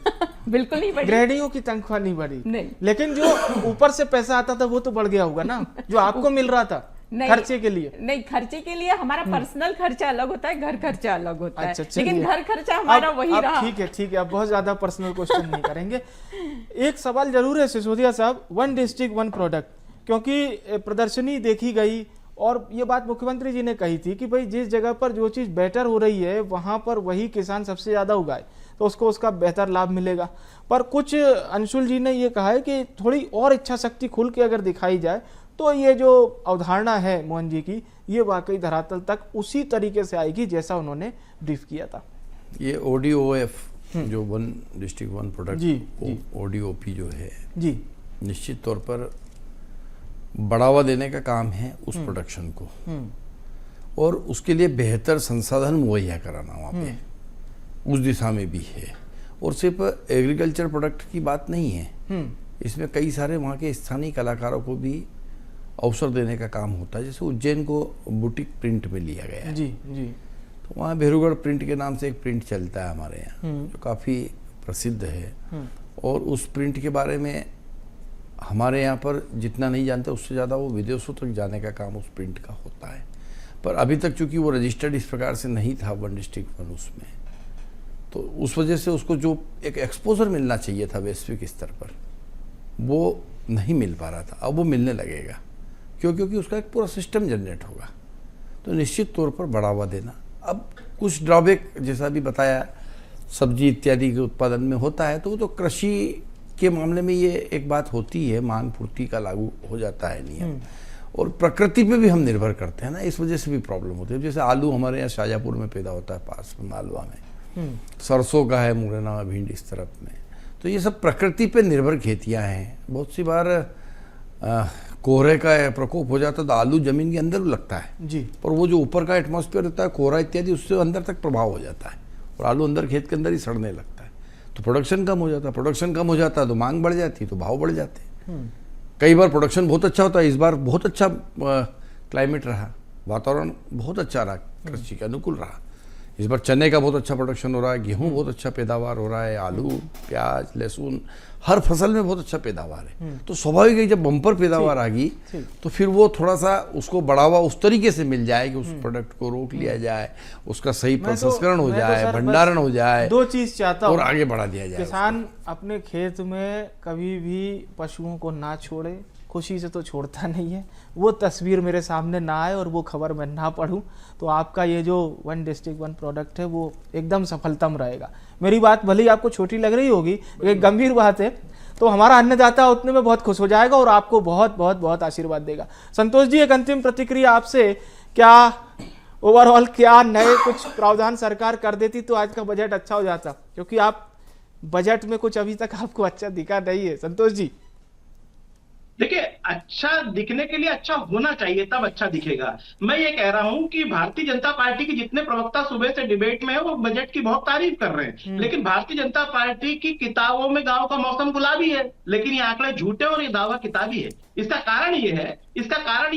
बिल्कुल नहीं बढ़ी। गृहिणियों की तनख्वाह नहीं बढ़ी? नहीं। लेकिन जो ऊपर से पैसा आता था वो तो बढ़ गया होगा ना, जो आपको मिल रहा था खर्चे के लिए? नहीं, खर्चे के लिए हमारा पर्सनल खर्चा अलग होता है, घर खर्चा अलग होता है। अच्छा, चलिए। लेकिन घर खर्चा हमारा अब- वही अब रहा। ठीक है, अब बहुत ज्यादा पर्सनल क्वेश्चन नहीं करेंगे। एक सवाल जरूर है सिसोदिया साहब, वन डिस्ट्रिक्ट वन प्रोडक्ट, क्योंकि प्रदर्शनी देखी गई और ये बात मुख्यमंत्री जी ने कही थी कि भाई जिस जगह पर जो चीज बेटर हो रही है वहां पर वही किसान सबसे ज्यादा उगाए तो उसको उसका बेहतर लाभ मिलेगा। पर कुछ अंशुल जी ने ये कहा है कि थोड़ी और इच्छा शक्ति खुल के अगर दिखाई जाए तो ये जो अवधारणा है मोहन जी की, ये वाकई धरातल तक उसी तरीके से आएगी जैसा उन्होंने ब्रीफ किया था। ये ODOF जो वन डिस्ट्रिक्ट वन प्रोडक्ट, जी। ODOP जो है, जी निश्चित तौर पर बढ़ावा देने का काम है उस प्रोडक्शन को, और उसके लिए बेहतर संसाधन मुहैया कराना वहाँ पे उस दिशा में भी है। और सिर्फ एग्रीकल्चर प्रोडक्ट की बात नहीं है, इसमें कई सारे वहाँ के स्थानीय कलाकारों को भी अवसर देने का काम होता है। जैसे उज्जैन को बुटीक प्रिंट में लिया गया है, जी जी। तो वहाँ भेरूगढ़ प्रिंट के नाम से एक प्रिंट चलता है हमारे यहाँ, जो काफ़ी प्रसिद्ध है। और उस प्रिंट के बारे में हमारे यहाँ पर जितना नहीं जानते उससे ज़्यादा वो विदेशों तक जाने का काम उस प्रिंट का होता है। पर अभी तक चूंकि वो रजिस्टर्ड इस प्रकार से नहीं था वन डिस्ट्रिक्ट वन उसमें, तो उस वजह से उसको जो एक एक्सपोजर मिलना चाहिए था वैश्विक स्तर पर, वो नहीं मिल पा रहा था। अब वो मिलने लगेगा, क्योंकि उसका एक पूरा सिस्टम जनरेट होगा। तो निश्चित तौर पर बढ़ावा देना। अब कुछ ड्रॉबैक जैसा भी बताया सब्जी इत्यादि के उत्पादन में होता है, तो वो तो कृषि के मामले में ये एक बात होती है, मांग पूर्ति का लागू हो जाता है नियम। और प्रकृति पे भी हम निर्भर करते हैं ना, इस वजह से भी प्रॉब्लम होती है। जैसे आलू हमारे यहाँ शाजापुर में पैदा होता है, पास में मालवा में, सरसों का है मुरैना में, भिंड इस तरफ में। तो ये सब प्रकृति पे निर्भर खेतियाँ हैं। बहुत सी बार कोहरे का प्रकोप हो जाता है तो आलू जमीन के अंदर लगता है जी, पर वो जो ऊपर का एटमॉस्फेयर होता है कोहरा इत्यादि, उससे अंदर तक प्रभाव हो जाता है और आलू अंदर खेत के अंदर ही सड़ने लगता है। तो प्रोडक्शन कम हो जाता है, प्रोडक्शन कम हो जाता है तो मांग बढ़ जाती है, तो भाव बढ़ जाते हैं। कई बार प्रोडक्शन बहुत अच्छा होता है, इस बार बहुत अच्छा क्लाइमेट रहा, वातावरण बहुत अच्छा रहा, कृषि के अनुकूल रहा, इस बार चने का बहुत अच्छा प्रोडक्शन हो रहा है, गेहूं बहुत अच्छा पैदावार हो रहा है, आलू, प्याज, लहसुन, हर फसल में बहुत अच्छा पैदावार है। तो स्वाभाविक है जब बम्पर पैदावार आ गई तो फिर वो थोड़ा सा उसको बढ़ावा उस तरीके से मिल जाए कि उस प्रोडक्ट को रोक लिया जाए, उसका सही प्रसंस्करण हो जाए, भंडारण हो जाए, दो चीज चाहता और हूँ, आगे बढ़ा दिया जाए। किसान अपने खेत में कभी भी पशुओं को ना छोड़े, खुशी से तो छोड़ता नहीं है, वो तस्वीर मेरे सामने ना आए और वो खबर मैं ना पढूं, तो आपका ये जो वन डिस्ट्रिक्ट वन प्रोडक्ट है वो एकदम सफलतम रहेगा। मेरी बात भले ही आपको छोटी लग रही होगी, एक गंभीर बात है, तो हमारा अन्नदाता उतने में बहुत खुश हो जाएगा और आपको बहुत बहुत बहुत आशीर्वाद देगा। संतोष जी, एक अंतिम प्रतिक्रिया आपसे, क्या ओवरऑल क्या नए कुछ प्रावधान सरकार कर देती तो आज का बजट अच्छा हो जाता, क्योंकि आप बजट में कुछ अभी तक आपको अच्छा दिखा नहीं है। संतोष जी, देखिए, अच्छा दिखने के लिए अच्छा होना चाहिए, तब अच्छा दिखेगा। मैं ये कह रहा हूं कि भारतीय जनता पार्टी के जितने प्रवक्ता सुबह से डिबेट में है वो बजट की बहुत तारीफ कर रहे हैं, लेकिन भारतीय जनता पार्टी की किताबों में गांव का मौसम गुलाबी है, लेकिन ये आंकड़े झूठे और ये दावा किताबी है। इसका कारण ये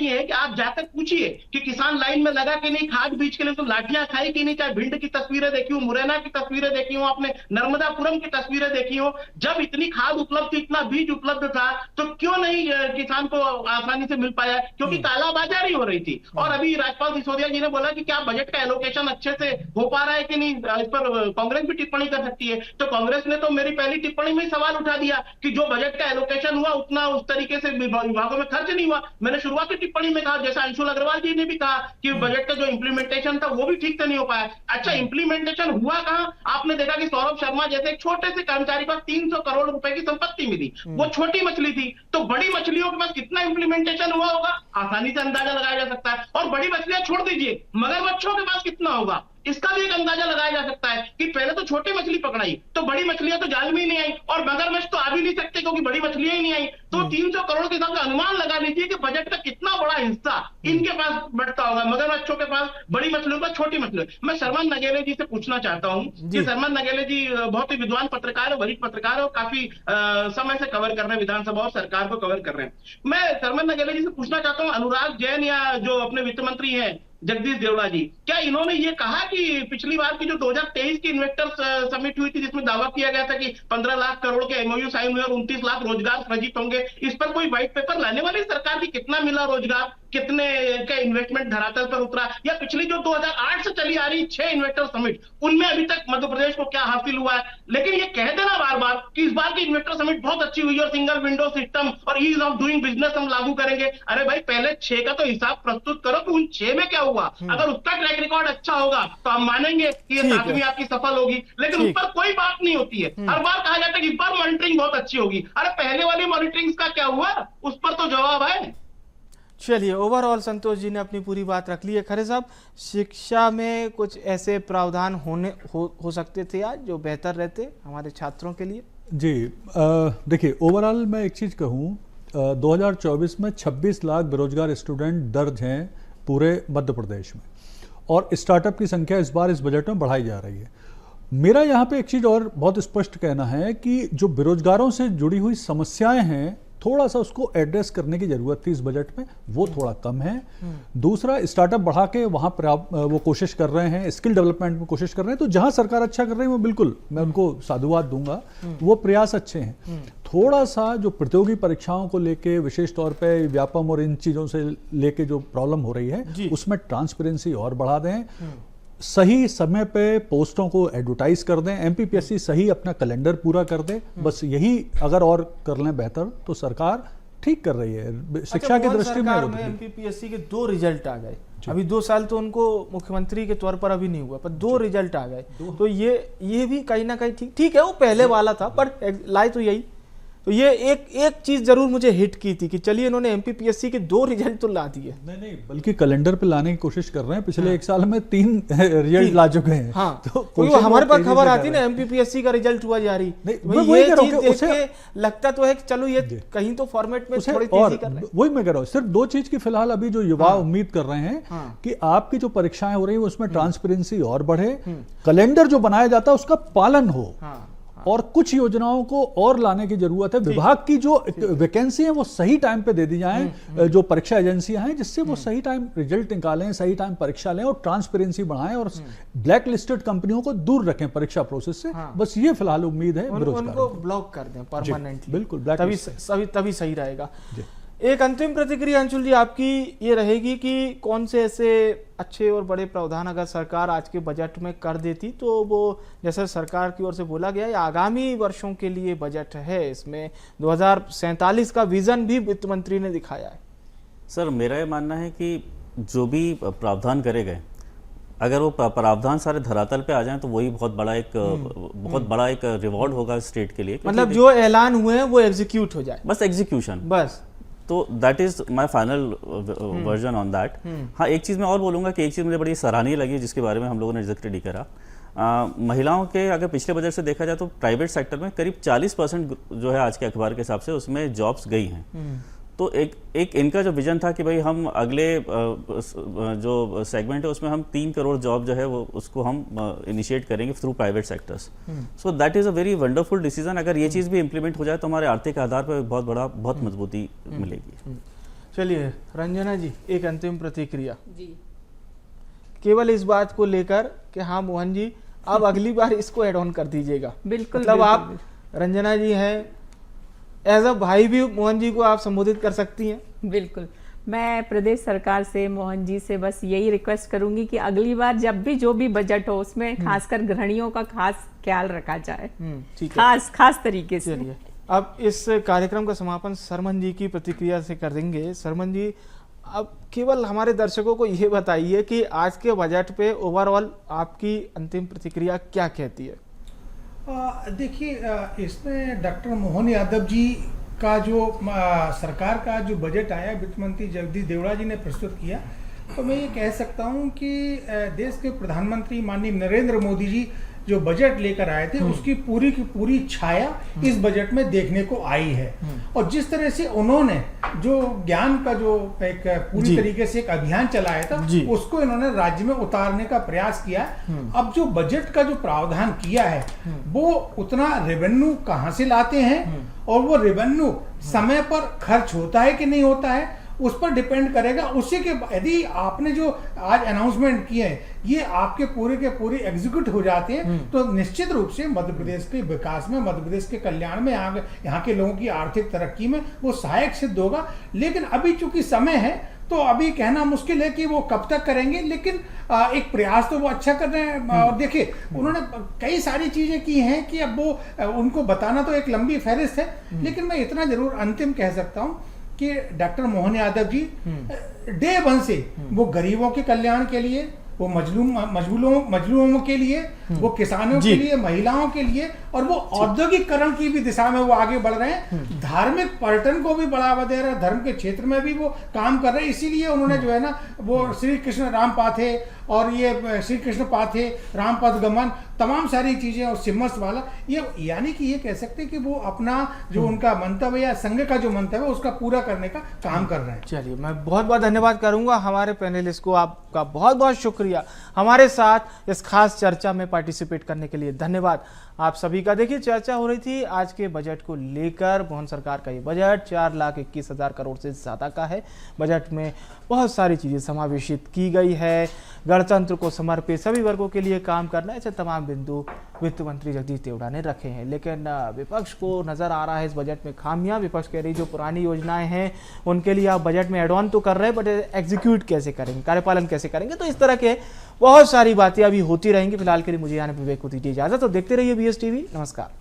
है कि आप जाकर पूछिए कि किसान लाइन में लगा कि नहीं, खाद बीज के लिए तो लाठियां खाई कि नहीं, चाहे भिंड की तस्वीरें देखी हो, मुरैना की तस्वीरें देखी हो, आपने नर्मदापुरम की तस्वीरें देखी हो। जब इतनी खाद उपलब्ध थी, इतना बीज उपलब्ध था, तो क्यों नहीं किसान को आसानी से मिल पाया? क्योंकि कालाबाजारी हो रही थी। और अभी राजपाल सिसोदिया जी ने बोला कि क्या बजट का एलोकेशन अच्छे से हो पा रहा है कि नहीं, इस पर कांग्रेस भी टिप्पणी कर सकती है। तो कांग्रेस ने तो मेरी पहली टिप्पणी में सवाल उठा दिया कि जो बजट का एलोकेशन हुआ उतना उस तरीके से विभागों में खर्च नहीं हुआ। मैंने शुरुआती टिप्पणी में कहा, जैसा अंशुल अग्रवाल जी ने भी कहा कि बजट का जो इंप्लीमेंटेशन था वो भी ठीक से नहीं हो पाया। अच्छा, इंप्लीमेंटेशन हुआ कहां? आपने देखा कि सौरभ शर्मा जैसे एक छोटे से कर्मचारी को 300 करोड़ रुपए की संपत्ति मिली, वो छोटी मछली थी। तो बड़ी मछलियों के पास कितना इंप्लीमेंटेशन हुआ होगा, आसानी से अंदाजा लगाया जा सकता है। और बड़ी मछलियां छोड़ दीजिए, मगरमच्छों के पास कितना होगा, इसका भी एक अंदाजा लगाया जा सकता है कि पहले तो छोटी मछली पकड़ाई तो बड़ी मछलियां तो जाल में ही नहीं आई, और मगरमच्छ तो आ भी नहीं सकते क्योंकि बड़ी मछलियां ही नहीं आई। तो 300 करोड़ के हिसाब से अनुमान लगा लीजिए कि बजट का कितना बड़ा हिस्सा इनके पास बढ़ता होगा, मगरमच्छों के पास, बड़ी मछलियों का, छोटी मछलियों। मैं शर्मन नगेले जी से पूछना चाहता हूं कि शर्मन नगेले जी बहुत ही विद्वान पत्रकार है, वरिष्ठ पत्रकार है, और काफी समय से कवर कर रहे हैं विधानसभा और सरकार को कवर कर रहे हैं। मैं शर्मन नगेले जी से पूछना चाहता हूं, अनुराग जैन या जो अपने वित्त मंत्री हैं जगदीश देवड़ा जी, क्या इन्होंने ये कहा कि पिछली बार की जो 2023 की इन्वेस्टर्स समिट हुई थी जिसमें दावा किया गया था कि 15 लाख करोड़ के एमओयू साइन हुए और 29 लाख रोजगार सृजित होंगे, इस पर कोई व्हाइट पेपर लाने वाली सरकार की? कितना मिला रोजगार, कितने का इन्वेस्टमेंट धरातल पर उतरा? या पिछली जो 2008 से चली आ रही 6 इन्वेस्टर समिट, उनमें अभी तक मध्य प्रदेश को क्या हासिल हुआ है? लेकिन ये कह देना बार बार कि इस बार की इन्वेस्टर समिट बहुत अच्छी हुई और सिंगल विंडो सिस्टम और ईज ऑफ डूइंग बिजनेस हम लागू करेंगे। अरे भाई, पहले 6 का तो हिसाब प्रस्तुत करो कि उन 6 में क्या हुआ। अगर उसका ट्रैक रिकॉर्ड अच्छा होगा तो हम मानेंगे कि ये 7वीं आपकी सफल होगी, लेकिन उस पर कोई बात नहीं होती है। हर बार कहा जाता है कि इस बार मॉनिटरिंग बहुत अच्छी होगी। अरे पहले वाली मॉनिटरिंग का क्या हुआ, उस पर तो जवाब है। चलिए, ओवरऑल संतोष जी ने अपनी पूरी बात रख ली है। खरे साहब, शिक्षा में कुछ ऐसे प्रावधान हो सकते थे आज जो बेहतर रहते हमारे छात्रों के लिए? जी, देखिए, ओवरऑल मैं एक चीज़ कहूँ, 2024 में 26 लाख बेरोजगार स्टूडेंट दर्ज हैं पूरे मध्य प्रदेश में, और स्टार्टअप की संख्या इस बार इस बजट में बढ़ाई जा रही है। मेरा यहाँ पे एक चीज़ और बहुत स्पष्ट कहना है कि जो बेरोजगारों से जुड़ी हुई समस्याएं हैं, थोड़ा सा उसको एड्रेस करने की जरूरत थी इस बजट में, वो थोड़ा कम है। दूसरा, स्टार्टअप बढ़ा के वहाँ पर वो कोशिश कर रहे हैं, स्किल डेवलपमेंट में कोशिश कर रहे हैं, तो जहाँ सरकार अच्छा कर रही है वो बिल्कुल मैं उनको साधुवाद दूंगा, वो प्रयास अच्छे हैं। थोड़ा सा जो प्रतियोगी परीक्षाओं को लेके, विशेष तौर पे व्यापम और इन चीज़ों से लेके जो प्रॉब्लम हो रही है, उसमें ट्रांसपेरेंसी और बढ़ा दें, सही समय पे पोस्टों को एडवर्टाइज कर दें, एमपीपीएससी सही अपना कैलेंडर पूरा कर दे। बस यही अगर और कर लें बेहतर तो सरकार ठीक कर रही है शिक्षा की दृष्टि में। एमपीपीएससी के 2 रिजल्ट आ गए, अभी 2 साल तो उनको मुख्यमंत्री के तौर पर अभी नहीं हुआ, पर 2 रिजल्ट आ गए, तो ये भी कहीं ना कहीं ठीक है। वो पहले वाला था पर लाए तो यही। तो ये एक चीज जरूर मुझे हिट की थी कि चलिए इन्होंने एमपीपीएससी के 2 रिजल्ट तो ला दिए। नहीं, बल्कि कैलेंडर पे लाने की कोशिश कर रहे हैं। पिछले 1 साल में 3 रिजल्ट ला चुके हैं। हाँ, तो हमारे पास खबर आती ना एमपीपीएससी का रिजल्ट हुआ जारी, ये चीज देख के लगता तो है कि चलो ये कहीं तो फॉर्मेट में थोड़ी तेजी कर रहे हैं। वही मैं कह रहा हूँ, सिर्फ 2 चीज की फिलहाल अभी जो युवा उम्मीद कर रहे हैं कि आपकी जो परीक्षाएं हो रही है उसमें ट्रांसपेरेंसी और बढ़े, कैलेंडर जो बनाया जाता है उसका पालन हो। और कुछ योजनाओं को और लाने की जरूरत है। विभाग की जो वैकेंसी है वो सही टाइम पे दे दी जाएं, जो परीक्षा एजेंसियां हैं, जिससे वो सही टाइम रिजल्ट निकालें, सही टाइम परीक्षा लें और ट्रांसपेरेंसी बढ़ाएं और ब्लैक लिस्टेड कंपनियों को दूर रखें परीक्षा प्रोसेस से। बस ये फिलहाल उम्मीद है उनको ब्लॉक कर दें परमानेंटली, बिल्कुल, तभी सही रहेगा। एक अंतिम प्रतिक्रिया अंशुल जी आपकी ये रहेगी कि कौन से ऐसे अच्छे और बड़े प्रावधान अगर सरकार आज के बजट में कर देती तो वो, जैसे सरकार की ओर से बोला गया, ये आगामी वर्षों के लिए बजट है, इसमें 2047 का विजन भी वित्त मंत्री ने दिखाया है। सर मेरा ये मानना है कि जो भी प्रावधान करे गए, अगर वो प्रावधान सारे धरातल पे आ जाएं तो वही बहुत बड़ा एक रिवॉर्ड होगा स्टेट के लिए। मतलब जो ऐलान हुए हैं वो एग्जीक्यूट हो जाए, बस एग्जीक्यूशन, बस। तो that is my final version on that. हाँ, एक चीज़ मैं और बोलूँगा कि एक चीज़ मुझे बड़ी सराहनीय लगी जिसके बारे में हम लोगों ने जिक्र नहीं करा। महिलाओं के अगर पिछले बजट से देखा जाए तो प्राइवेट सेक्टर में करीब 40% जो है आज के अखबार के हिसाब से उसमें जॉब्स गई हैं। तो एक इनका जो विजन था कि भाई हम अगले जो सेगमेंट है उसमें हम 3 करोड़ जॉब जो है वो उसको हम इनिशिएट करेंगे through private sectors. So that is a very wonderful decision. अगर ये चीज़ भी इम्प्लीमेंट हो जाए तो हमारे आर्थिक आधार पर बहुत मजबूती मिलेगी। चलिए रंजना जी, एक अंतिम प्रतिक्रिया जी, केवल इस बात को लेकर कि हाँ मोहन जी अब अगली बार इसको एड ऑन कर दीजिएगा। बिल्कुल, मतलब आप रंजना जी हैं, एज अ भाई भी मोहन जी को आप संबोधित कर सकती हैं। बिल्कुल, मैं प्रदेश सरकार से, मोहन जी से बस यही रिक्वेस्ट करूंगी कि अगली बार जब भी जो भी बजट हो उसमें खासकर गृहिणियों का खास ख्याल रखा जाए, ठीक है, खास तरीके से। चलिए अब इस कार्यक्रम का समापन सरमन जी की प्रतिक्रिया से कर देंगे। सरमन जी, अब केवल हमारे दर्शकों को ये बताइए कि आज के बजट पे ओवरऑल आपकी अंतिम प्रतिक्रिया क्या कहती है? देखिए, इसमें डॉक्टर मोहन यादव जी का जो सरकार का जो बजट आया, वित्त मंत्री जगदीश देवड़ा जी ने प्रस्तुत किया, तो मैं ये कह सकता हूँ कि देश के प्रधानमंत्री माननीय नरेंद्र मोदी जी जो बजट लेकर आए थे उसकी पूरी की पूरी छाया इस बजट में देखने को आई है। और जिस तरह से उन्होंने जो ज्ञान का जो एक पूरी तरीके से एक अभियान चलाया था उसको इन्होंने राज्य में उतारने का प्रयास किया। अब जो बजट का जो प्रावधान किया है वो उतना रेवेन्यू कहाँ से लाते हैं और वो रेवेन्यू समय पर खर्च होता है कि नहीं होता है उस पर डिपेंड करेगा। उसी के यदि आपने जो आज अनाउंसमेंट किए हैं ये आपके पूरे एग्जीक्यूट हो जाते हैं तो निश्चित रूप से मध्य प्रदेश के विकास में, मध्य प्रदेश के कल्याण में, यहाँ के लोगों की आर्थिक तरक्की में वो सहायक सिद्ध होगा। लेकिन अभी चूंकि समय है तो अभी कहना मुश्किल है कि वो कब तक करेंगे, लेकिन एक प्रयास तो वो अच्छा कर रहे हैं। और देखिए उन्होंने कई सारी चीजें की हैं कि अब वो उनको बताना तो एक लंबी फहरिस्त है, लेकिन मैं इतना जरूर अंतिम कह सकता हूँ कि डॉक्टर मोहन यादव जी डे 1 से वो गरीबों के कल्याण के लिए, वो मजलूमों के लिए, वो किसानों के लिए, महिलाओं के लिए और वो औद्योगिकरण की भी दिशा में वो आगे बढ़ रहे हैं। धार्मिक पर्यटन को भी बढ़ावा दे रहे हैं, धर्म के क्षेत्र में भी वो काम कर रहे हैं। इसीलिए उन्होंने जो है ना वो श्री कृष्ण राम पाथे और ये श्री कृष्ण पाथे, रामपथ गमन, तमाम सारी चीजें और सिम्मस वाला, ये यानी कि ये कह सकते हैं कि वो अपना जो उनका मंतव्य या संघ का जो मंतव्य है उसका पूरा करने का काम कर रहे हैं। चलिए मैं बहुत बहुत धन्यवाद करूंगा हमारे पैनलिस्ट को, आपका बहुत बहुत शुक्रिया हमारे साथ इस खास चर्चा में पार्टिसिपेट करने के लिए। धन्यवाद आप सभी का। देखिए चर्चा हो रही थी आज के बजट को लेकर। मोहन सरकार का ये बजट 4,21,000 करोड़ से ज़्यादा का है। बजट में बहुत सारी चीज़ें समावेशित की गई है। गणतंत्र को समर्पित, सभी वर्गों के लिए काम करना, ऐसे तमाम बिंदु वित्त मंत्री जगदीश देवड़ा ने रखे हैं। लेकिन विपक्ष को नज़र आ रहा है इस बजट में खामियां। विपक्ष कह रही जो पुरानी योजनाएं हैं उनके लिए आप बजट में एड ऑन तो कर रहे हैं बट एग्जीक्यूट कैसे करेंगे, कार्यपालन कैसे करेंगे। तो इस तरह के बहुत सारी बातें अभी होती रहेंगी। फिलहाल के लिए मुझे यहाँ पे विवेक को दीजिए इजाज़त। तो देखते रहिए BS TV। नमस्कार।